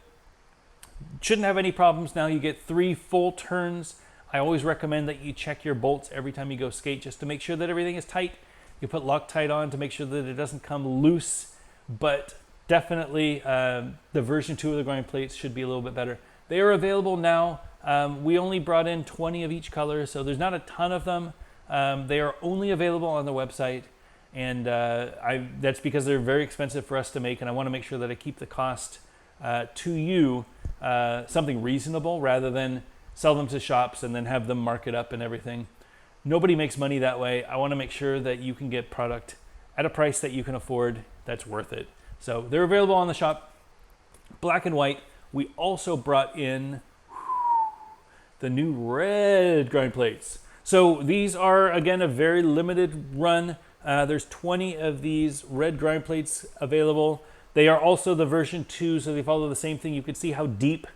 Shouldn't have any problems now. You get 3 full turns. I always recommend that you check your bolts every time you go skate just to make sure that everything is tight. You put Loctite on to make sure that it doesn't come loose, but definitely the version 2 of the grind plates should be a little bit better. They are available now. We only brought in 20 of each color, so there's not a ton of them. They are only available on the website, and that's because they're very expensive for us to make, and I want to make sure that I keep the cost to you something reasonable rather than sell them to shops and then have them mark it up and everything. Nobody makes money that way. I want to make sure that you can get product at a price that you can afford that's worth it. So they're available on the shop, black and white. We also brought in the new red grind plates. So these are, again, a very limited run. There's 20 of these red grind plates available. They are also the version 2, so they follow the same thing. You can see how deep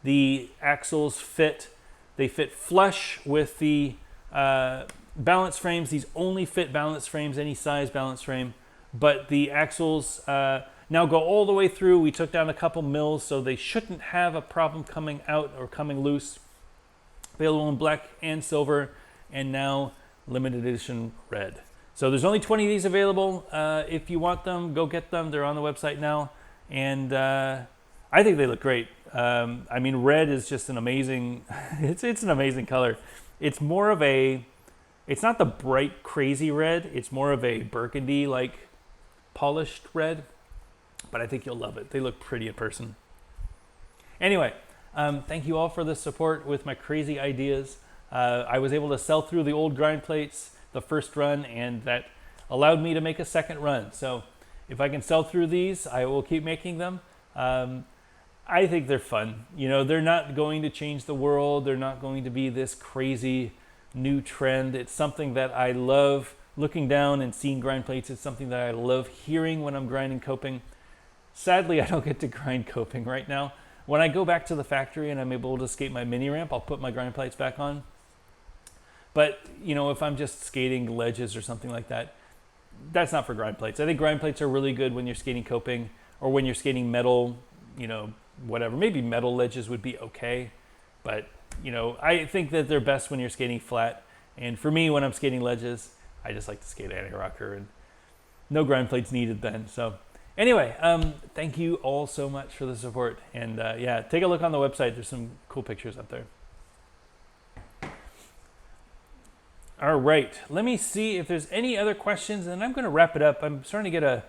the axles fit. They fit flush with the balance frames. These only fit balance frames, any size balance frame, but the axles now go all the way through. We took down a couple mils, so they shouldn't have a problem coming out or coming loose. Available in black and silver, and now limited edition red. So there's only 20 of these available. If you want them, go get them. They're on the website now, and I think they look great. I mean, red is just an amazing, it's an amazing color. It's more of a It's not the bright, crazy red. It's more of a burgundy, like polished red. But I think you'll love it. They look pretty in person. Anyway, thank you all for the support with my crazy ideas. I was able to sell through the old grind plates the first run, and that allowed me to make a second run. So if I can sell through these, I will keep making them. I think they're fun. You know, they're not going to change the world. They're not going to be this crazy new trend. It's something that I love looking down and seeing grind plates. It's something that I love hearing when I'm grinding coping. Sadly, I don't get to grind coping right now. When I go back to the factory and I'm able to skate my mini ramp, I'll put my grind plates back on. But, you know, if I'm just skating ledges or something like that, that's not for grind plates. I think grind plates are really good when you're skating coping or when you're skating metal, you know, whatever. Maybe metal ledges would be okay. But, you know, I think that they're best when you're skating flat. And for me, when I'm skating ledges, I just like to skate anti-rocker and no grind plates needed then. So anyway, thank you all so much for the support. And yeah, take a look on the website. There's some cool pictures up there. All right, let me see if there's any other questions, and I'm going to wrap it up. I'm starting to get a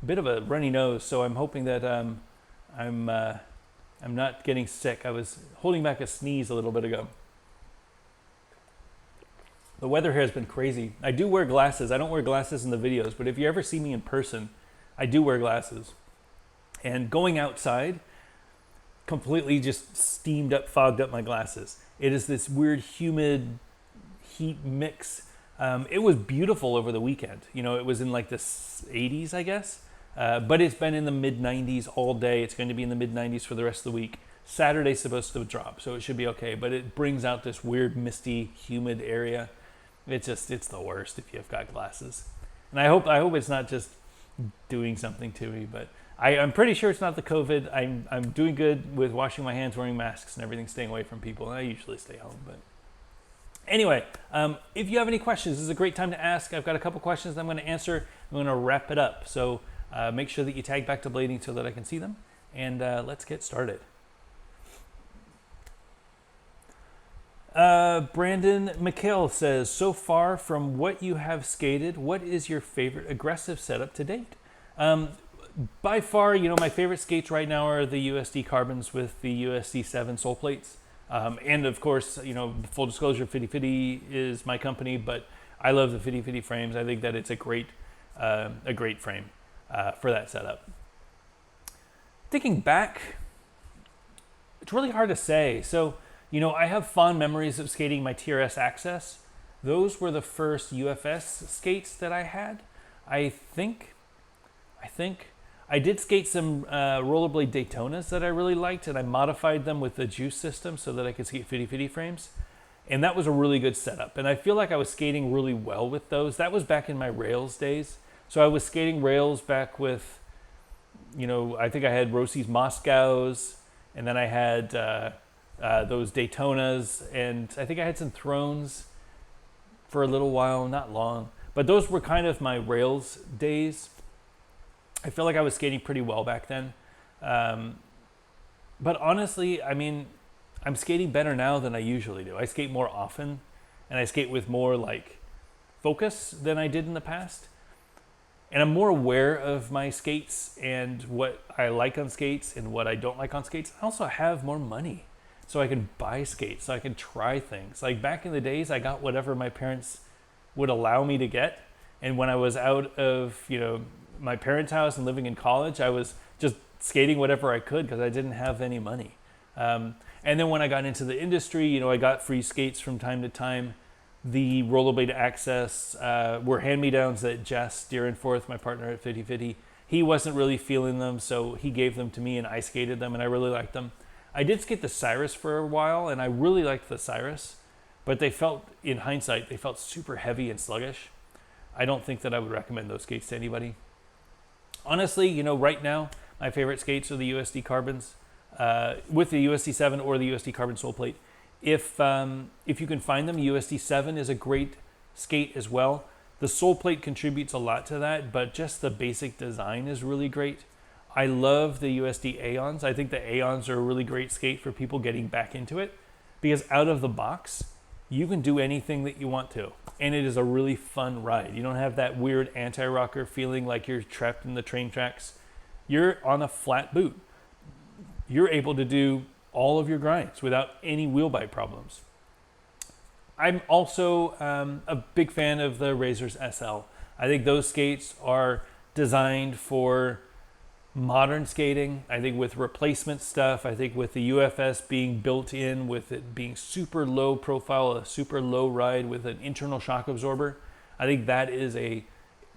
bit of a runny nose, so I'm hoping that I'm not getting sick. I was holding back a sneeze a little bit ago. The weather here has been crazy. I do wear glasses. I don't wear glasses in the videos, but if you ever see me in person, I do wear glasses. And going outside completely just steamed up, fogged up my glasses. It is this weird, humid heat mix. It was beautiful over the weekend. You know, it was in like the 80s, I guess. But it's been in the mid 90s all day. It's going to be in the mid 90s for the rest of the week. Saturday's supposed to drop, so it should be okay. But it brings out this weird, misty, humid area. It's the worst if you've got glasses. And I hope it's not just doing something to me, but I'm pretty sure it's not the COVID. I'm doing good with washing my hands, wearing masks and everything, staying away from people. And I usually stay home, but anyway, if you have any questions, this is a great time to ask. I've got a couple questions that I'm going to answer. I'm going to wrap it up. So make sure that you tag back to blading so that I can see them. And let's get started. Brandon McHale says, so far from what you have skated, what is your favorite aggressive setup to date? By far, you know, my favorite skates right now are the USD Carbons with the USD 7 sole plates. And of course, you know, full disclosure, Fitty Fitty is my company, but I love the Fitty Fitty frames. I think that it's a great frame for that setup. Thinking back, it's really hard to say. So, you know, I have fond memories of skating my TRS Access. Those were the first UFS skates that I had. I think I did skate some Rollerblade Daytonas that I really liked, and I modified them with the juice system so that I could skate Fitty Fitty frames. And that was a really good setup. And I feel like I was skating really well with those. That was back in my rails days. So I was skating rails back with, you know, I think I had Rossi's Moscows, and then I had those Daytonas, and I think I had some Thrones for a little while, not long. But those were kind of my rails days. I feel like I was skating pretty well back then. But honestly, I mean, I'm skating better now than I usually do. I skate more often, and I skate with more like focus than I did in the past. And I'm more aware of my skates and what I like on skates and what I don't like on skates. I also have more money, so I can buy skates, so I can try things. Like back in the days, I got whatever my parents would allow me to get. And when I was out of, you know, my parents' house and living in college, I was just skating whatever I could because I didn't have any money. And then when I got into the industry, you know, I got free skates from time to time. The Rollerblade Access were hand-me-downs that Jess Deerenforth, my partner at Fitty Fitty, he wasn't really feeling them, so he gave them to me and I skated them and I really liked them. I did skate the Cyrus for a while and I really liked the Cyrus, but they felt, in hindsight, they felt super heavy and sluggish. I don't think that I would recommend those skates to anybody. Honestly, you know, right now, my favorite skates are the USD Carbons with the USD 7 or the USD Carbon sole plate. If you can find them, USD 7 is a great skate as well. The sole plate contributes a lot to that, but just the basic design is really great. I love the USD Aeons. I think the Aeons are a really great skate for people getting back into it because out of the box, you can do anything that you want to. And it is a really fun ride. You don't have that weird anti-rocker feeling like you're trapped in the train tracks. You're on a flat boot. You're able to do all of your grinds without any wheel bite problems. I'm also a big fan of the Razors SL. I think those skates are designed for modern skating. I think with replacement stuff, I think with the UFS being built in, with it being super low profile, a super low ride with an internal shock absorber, I think that is a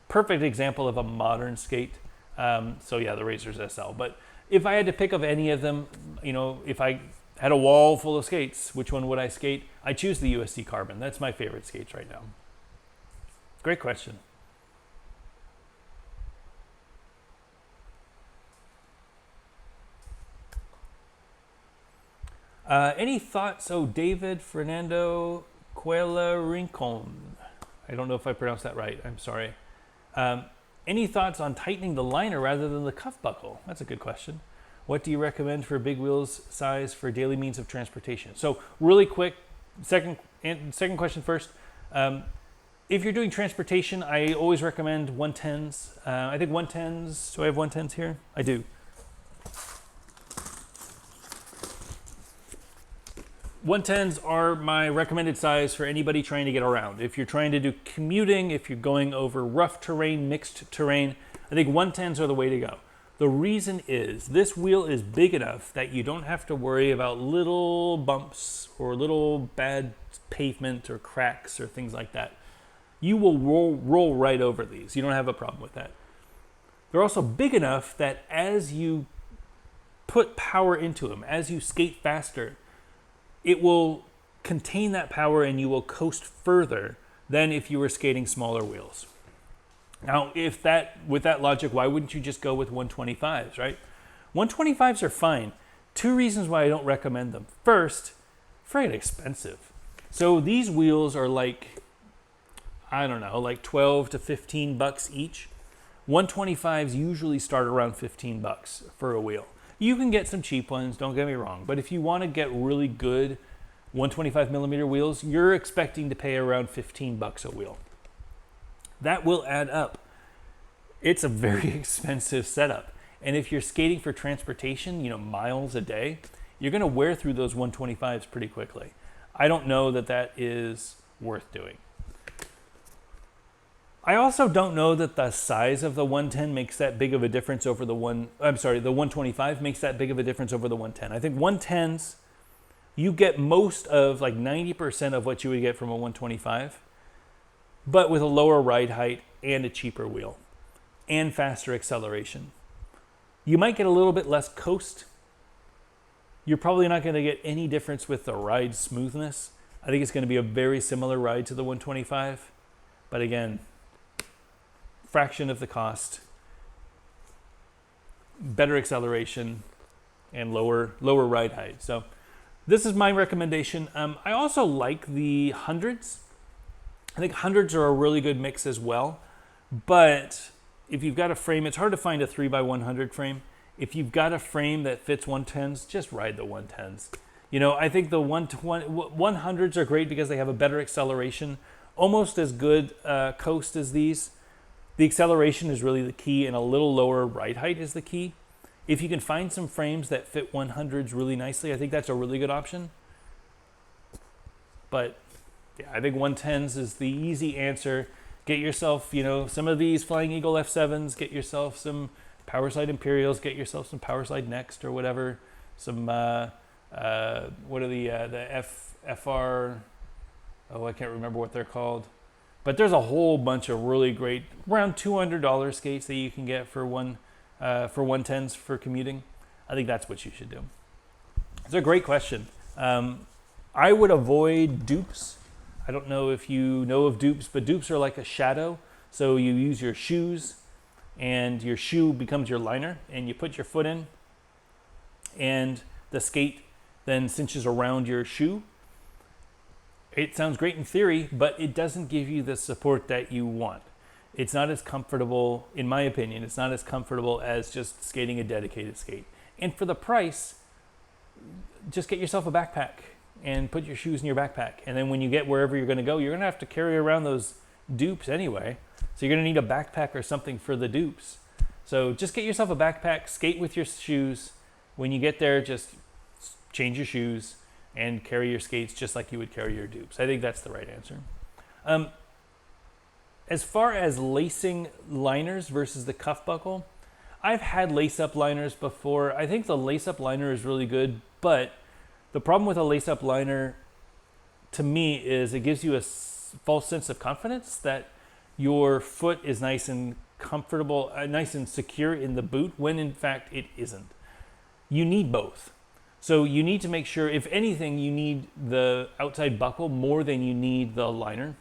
perfect example of a modern skate. So yeah, the Razors SL. But if I had to pick of any of them, you know, if I had a wall full of skates, which one would I skate? I choose the USD Carbon. That's my favorite skates right now. Great question. Any thoughts? Oh, David Fernando Cuela Rincon. I don't know if I pronounced that right. I'm sorry. Any thoughts on tightening the liner rather than the cuff buckle? That's a good question. What do you recommend for big wheels size for daily means of transportation? So really quick, second question first. If you're doing transportation, I always recommend 110s. I think 110s, do I have 110s here? I do. 110s are my recommended size for anybody trying to get around. If you're trying to do commuting, if you're going over rough terrain, mixed terrain, I think 110s are the way to go. The reason is this wheel is big enough that you don't have to worry about little bumps or little bad pavement or cracks or things like that. You will roll right over these. You don't have a problem with that. They're also big enough that as you put power into them, as you skate faster, it will contain that power and you will coast further than if you were skating smaller wheels. Now, with that logic, why wouldn't you just go with 125s, right? 125s are fine. Two reasons why I don't recommend them. First, very expensive. So these wheels are like, I don't know, like 12 to 15 bucks each. 125s usually start around 15 bucks for a wheel. You can get some cheap ones, don't get me wrong, but if you want to get really good 125 millimeter wheels, you're expecting to pay around 15 bucks a wheel. That will add up. It's a very expensive setup. And if you're skating for transportation, you know, miles a day, you're going to wear through those 125s pretty quickly. I don't know that that is worth doing. I also don't know that the size of the 110 makes that big of a difference over the 125 makes that big of a difference over the 110. I think 110s, you get most of, like 90% of what you would get from a 125, but with a lower ride height and a cheaper wheel and faster acceleration. You might get a little bit less coast. You're probably not going to get any difference with the ride smoothness. I think it's going to be a very similar ride to the 125, but again, fraction of the cost, better acceleration, and lower ride height. So this is my recommendation. I also like the hundreds. I think hundreds are a really good mix as well. But if you've got a frame, it's hard to find a 3x100 frame. If you've got a frame that fits 110s, just ride the 110s. You know, I think the 100s are great because they have a better acceleration, almost as good coast as these. The acceleration is really the key, and a little lower ride height is the key. If you can find some frames that fit 100s really nicely, I think that's a really good option. But yeah, I think 110s is the easy answer. Get yourself, you know, some of these Flying Eagle F7s, get yourself some Powerslide Imperials, get yourself some Powerslide Next or whatever. Some, what are the FR, oh, I can't remember what they're called. But there's a whole bunch of really great, around $200 skates that you can get for 110s for commuting. I think that's what you should do. It's a great question. I would avoid dupes. I don't know if you know of dupes, but dupes are like a shadow. So you use your shoes, and your shoe becomes your liner, and you put your foot in, and the skate then cinches around your shoe. It sounds great in theory, but it doesn't give you the support that you want. It's not as comfortable, in my opinion, it's not as comfortable as just skating a dedicated skate. And for the price, just get yourself a backpack. and put your shoes in your backpack. And then when you get wherever you're going to go, you're going to have to carry around those dupes anyway. So you're going to need a backpack or something for the dupes. So just get yourself a backpack, skate with your shoes. When you get there, just change your shoes and carry your skates just like you would carry your dupes. I think that's the right answer. As far as lacing liners versus the cuff buckle, I've had lace-up liners before. I think the lace-up liner is really good, but the problem with a lace-up liner, to me, is it gives you a false sense of confidence that your foot is nice and comfortable, nice and secure in the boot, when in fact it isn't. You need both. So you need to make sure, if anything, you need the outside buckle more than you need the liner.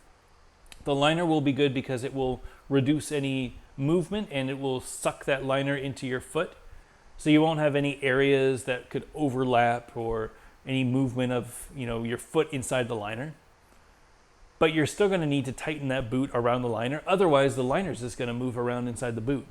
The liner will be good because it will reduce any movement and it will suck that liner into your foot. So you won't have any areas that could overlap or any movement of, your foot inside the liner. But you're still going to need to tighten that boot around the liner. Otherwise, the liner is just going to move around inside the boot.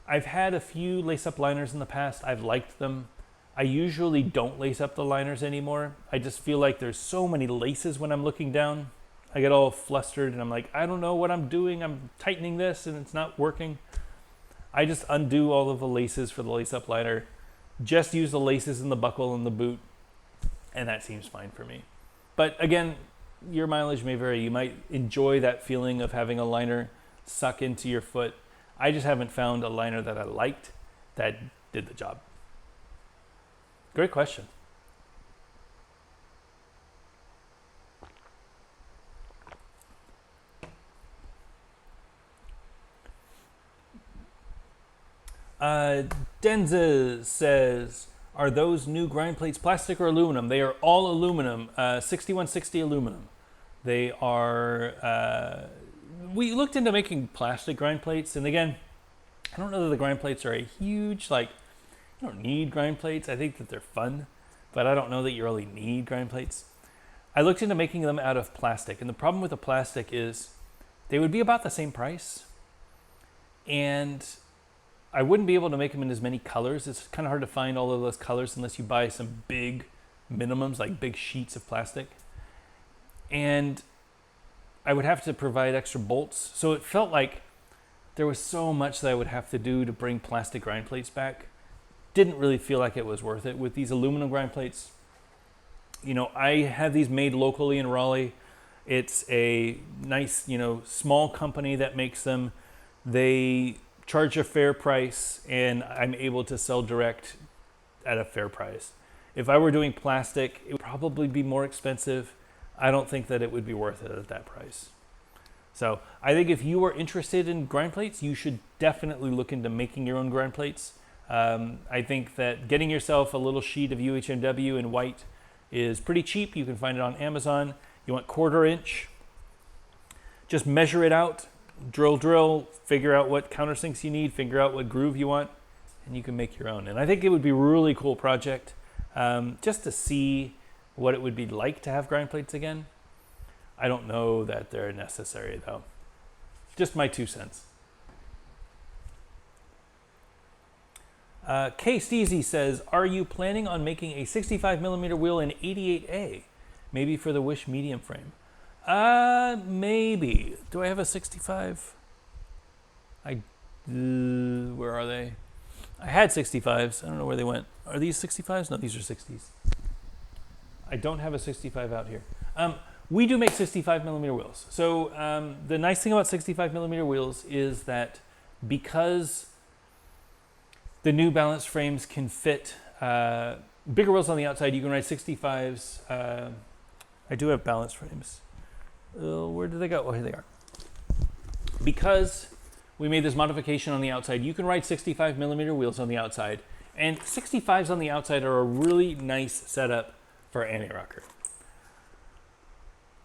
I've had a few lace-up liners in the past. I've liked them. I usually don't lace up the liners anymore. I just feel like there's so many laces when I'm looking down. I get all flustered and I'm like, I don't know what I'm doing. I'm tightening this and it's not working. I just undo all of the laces for the lace-up liner. Just use the laces in the buckle and the boot, and that seems fine for me. But again, your mileage may vary. You might enjoy that feeling of having a liner suck into your foot. I just haven't found a liner that I liked that did the job. Great question. Denza says, are those new grind plates plastic or aluminum? They are all aluminum, 6160 aluminum. They are, we looked into making plastic grind plates, and again, I don't know that the grind plates are a huge, you don't need grind plates. I think that they're fun, but I don't know that you really need grind plates. I looked into making them out of plastic, and the problem with the plastic is they would be about the same price, and I wouldn't be able to make them in as many colors. It's kind of hard to find all of those colors unless you buy some big minimums, like big sheets of plastic. And I would have to provide extra bolts. So it felt like there was so much that I would have to do to bring plastic grind plates back. Didn't really feel like it was worth it. With these aluminum grind plates, I have these made locally in Raleigh. It's a nice, small company that makes them. They charge a fair price, and I'm able to sell direct at a fair price. If I were doing plastic, it would probably be more expensive. I don't think that it would be worth it at that price. So I think if you are interested in grind plates, you should definitely look into making your own grind plates. I think that getting yourself a little sheet of UHMW in white is pretty cheap. You can find it on Amazon. You want 1/4 inch. Just measure it out. Drill, figure out what countersinks you need, figure out what groove you want, and you can make your own. And I think it would be a really cool project just to see what it would be like to have grind plates again. I don't know that they're necessary though. Just my 2 cents. K. Steezy says, are you planning on making a 65mm wheel in 88A? Maybe for the Wish medium frame. Maybe. Do I have a 65? Where are they? I had 65s. I don't know where they went. Are these 65s? No, these are 60s. I don't have a 65 out here. We do make 65mm wheels. So the nice thing about 65mm wheels is that because the New Balance frames can fit bigger wheels on the outside, you can ride 65s. I do have balance frames. Where did they go? Oh, here they are. Because we made this modification on the outside, you can ride 65mm wheels on the outside, and 65s on the outside are a really nice setup for any rocker.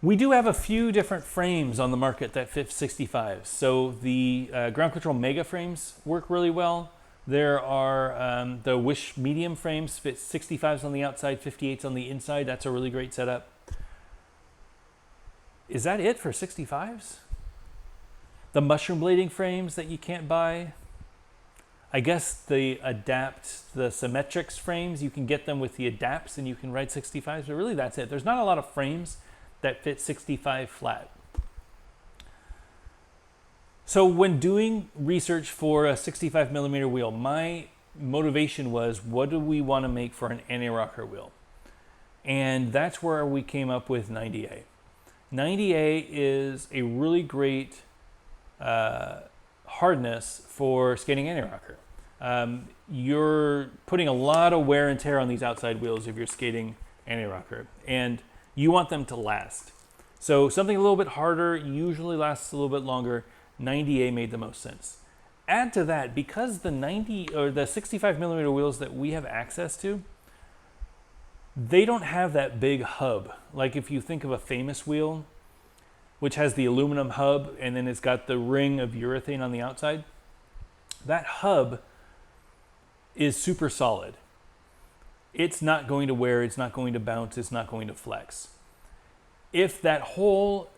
We do have a few different frames on the market that fit 65s. So the ground control mega frames work really well. There are the Wish medium frames fit 65s on the outside, 58s on the inside. That's a really great setup. Is that it for 65s? The mushroom blading frames that you can't buy? I guess the Symmetrics frames, you can get them with the adapts and you can ride 65s, but really that's it. There's not a lot of frames that fit 65 flat. So when doing research for a 65 millimeter wheel, my motivation was, what do we want to make for an anti-rocker wheel? And that's where we came up with 90A. 90A is a really great hardness for skating anti-rocker. You're putting a lot of wear and tear on these outside wheels if you're skating anti-rocker, and you want them to last. So something a little bit harder usually lasts a little bit longer. 90A made the most sense. Add to that, because the 65 millimeter wheels that we have access to, they don't have that big hub. Like if you think of a Famous wheel, which has the aluminum hub and then it's got the ring of urethane on the outside, that hub is super solid. It's not going to wear, it's not going to bounce, it's not going to flex. If that whole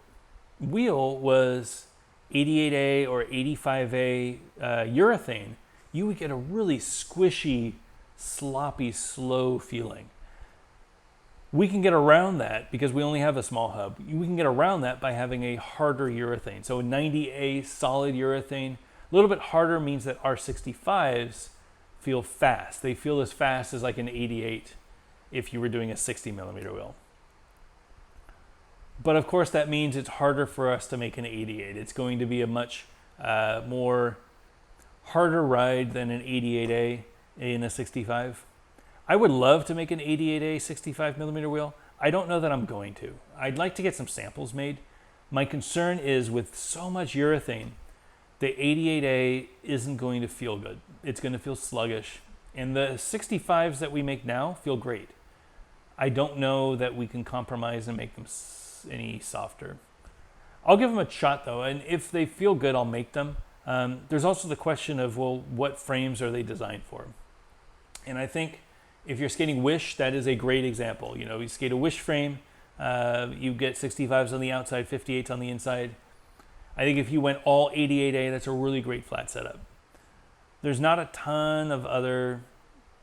wheel was 88A or 85A urethane, you would get a really squishy, sloppy, slow feeling. We can get around that because we only have a small hub. We can get around that by having a harder urethane. So a 90A solid urethane, a little bit harder means that our 65s feel fast. They feel as fast as like an 88 if you were doing a 60 millimeter wheel. But of course that means it's harder for us to make an 88. It's going to be a much more harder ride than an 88A in a 65. I would love to make an 88A 65 millimeter wheel. I don't know that I'm going to. I'd like to get some samples made. My concern is with so much urethane, the 88A isn't going to feel good. It's going to feel sluggish. And the 65s that we make now feel great. I don't know that we can compromise and make them any softer. I'll give them a shot though, and if they feel good, I'll make them. There's also the question of, well, what frames are they designed for? And I think if you're skating Wish, that is a great example. You know, you skate a Wish frame, you get 65s on the outside, 58s on the inside. I think if you went all 88A, that's a really great flat setup. There's not a ton of other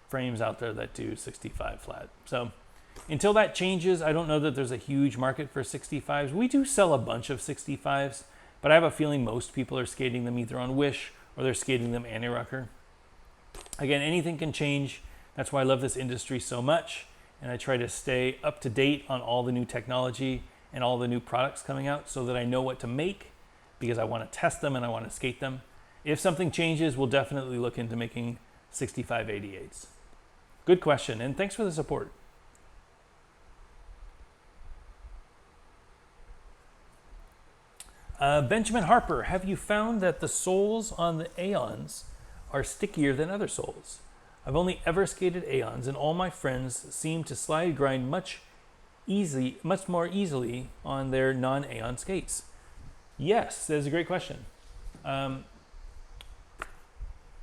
frames out there that do 65 flat. So until that changes, I don't know that there's a huge market for 65s. We do sell a bunch of 65s, but I have a feeling most people are skating them either on Wish or they're skating them anti-rocker. Again, anything can change. That's why I love this industry so much, and I try to stay up to date on all the new technology and all the new products coming out so that I know what to make, because I want to test them and I want to skate them. If something changes, we'll definitely look into making 65 88s. Good question, and thanks for the support. Benjamin Harper, have you found that the soles on the Aeons are stickier than other soles? I've only ever skated Aeons, and all my friends seem to slide grind much more easily on their non-Aeon skates. Yes, that is a great question.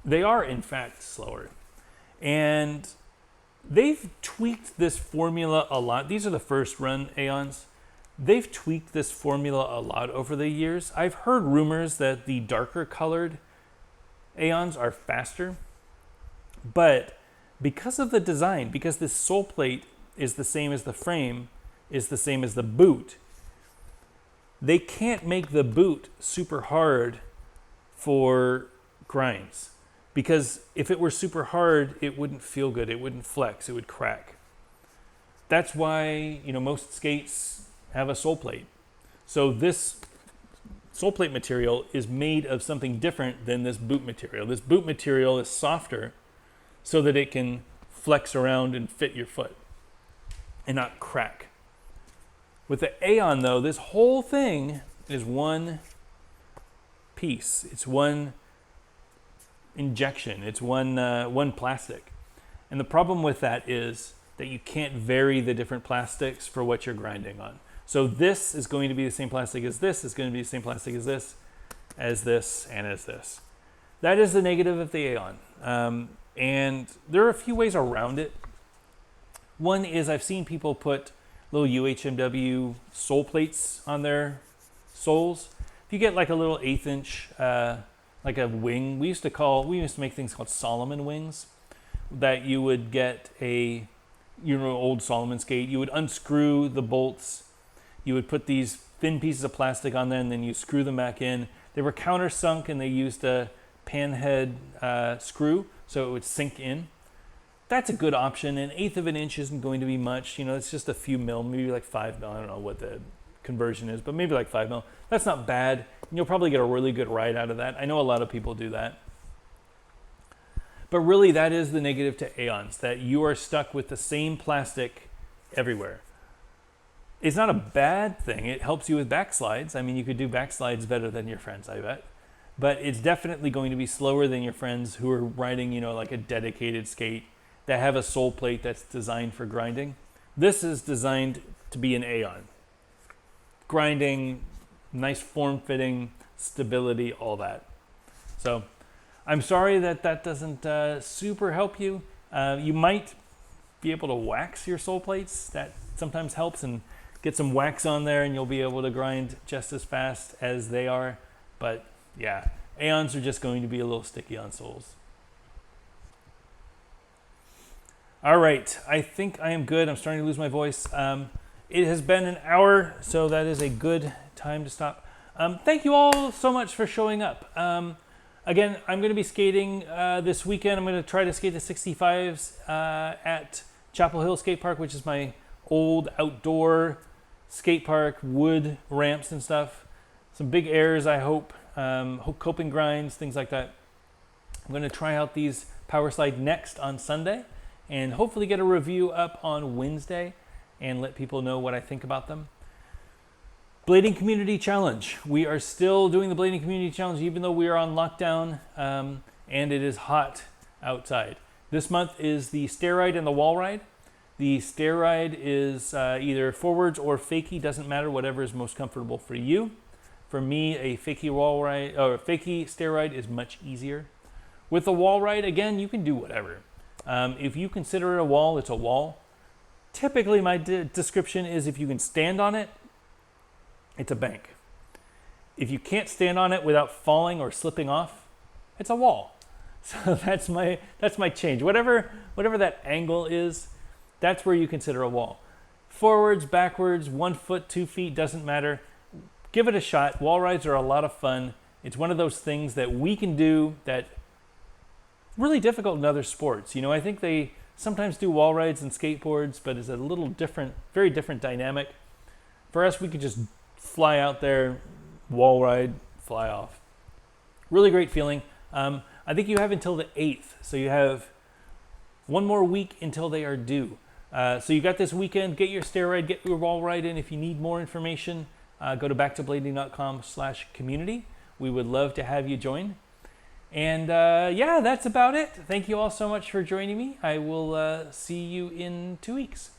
They are, in fact, slower. And they've tweaked this formula a lot. These are the first run Aeons. They've tweaked this formula a lot over the years. I've heard rumors that the darker colored Aeons are faster, but because of the design, because this sole plate is the same as the frame, is the same as the boot, they can't make the boot super hard for grinds. Because if it were super hard, it wouldn't feel good, it wouldn't flex, it would crack. That's why, most skates have a sole plate. So this sole plate material is made of something different than this boot material. This boot material is softer so that it can flex around and fit your foot and not crack. With the Aeon though, this whole thing is one piece. It's one injection. It's one plastic. And the problem with that is that you can't vary the different plastics for what you're grinding on. So this is going to be the same plastic as this, it's going to be the same plastic as this, and as this. That is the negative of the Aeon. And there are a few ways around it. One is I've seen people put little UHMW sole plates on their soles. If you get like a little 1/8 inch like a wing. We used to make things called Solomon wings, that you would get a, old Solomon skate. You would unscrew the bolts. You would put these thin pieces of plastic on there, and then you screw them back in. They were countersunk, and they used a panhead screw, so it would sink in. That's a good option. An eighth of an inch isn't going to be much. It's just a few mil, maybe like 5 mil. I don't know what the conversion is, but maybe like 5 mil. That's not bad. And you'll probably get a really good ride out of that. I know a lot of people do that. But really, that is the negative to Aeons, that you are stuck with the same plastic everywhere. It's not a bad thing. It helps you with backslides. I mean, you could do backslides better than your friends, I bet. But it's definitely going to be slower than your friends who are riding, like a dedicated skate that have a sole plate that's designed for grinding. This is designed to be an Aeon. Grinding, nice form-fitting, stability, all that. So I'm sorry that doesn't super help you. You might be able to wax your sole plates. That sometimes helps, and get some wax on there and you'll be able to grind just as fast as they are. But yeah, Aeons are just going to be a little sticky on soles. All right, I think I am good. I'm starting to lose my voice. It has been an hour, so that is a good time to stop. Thank you all so much for showing up. Again, I'm going to be skating this weekend. I'm going to try to skate the 65s at Chapel Hill Skate Park, which is my old outdoor skate park, wood ramps and stuff. Some big airs, I hope. Coping grinds, things like that. I'm going to try out these Powerslide Next on Sunday, and hopefully get a review up on Wednesday and let people know what I think about them. Blading Community Challenge. We are still doing the Blading Community Challenge even though we are on lockdown and it is hot outside. This month is the stair ride and the wall ride. The stair ride is either forwards or fakie, doesn't matter, whatever is most comfortable for you. For me, a fakie wall ride or a fakie stair ride is much easier. With the wall ride, again, you can do whatever. If you consider it a wall, it's a wall. Typically, my description is if you can stand on it, it's a bank. If you can't stand on it without falling or slipping off, it's a wall. So that's my change. Whatever that angle is, that's where you consider a wall. Forwards, backwards, 1 foot, 2 feet, doesn't matter. Give it a shot. Wall rides are a lot of fun. It's one of those things that we can do that really difficult in other sports. I think they sometimes do wall rides and skateboards, but it's a little different, very different dynamic. For us, we could just fly out there, wall ride, fly off. Really great feeling. I think you have until the 8th, so you have one more week until they are due. So you got this weekend, get your stair ride, get your wall ride in. If you need more information, go to backtoblading.com/community. We would love to have you join. And yeah, that's about it. Thank you all so much for joining me. I will see you in 2 weeks.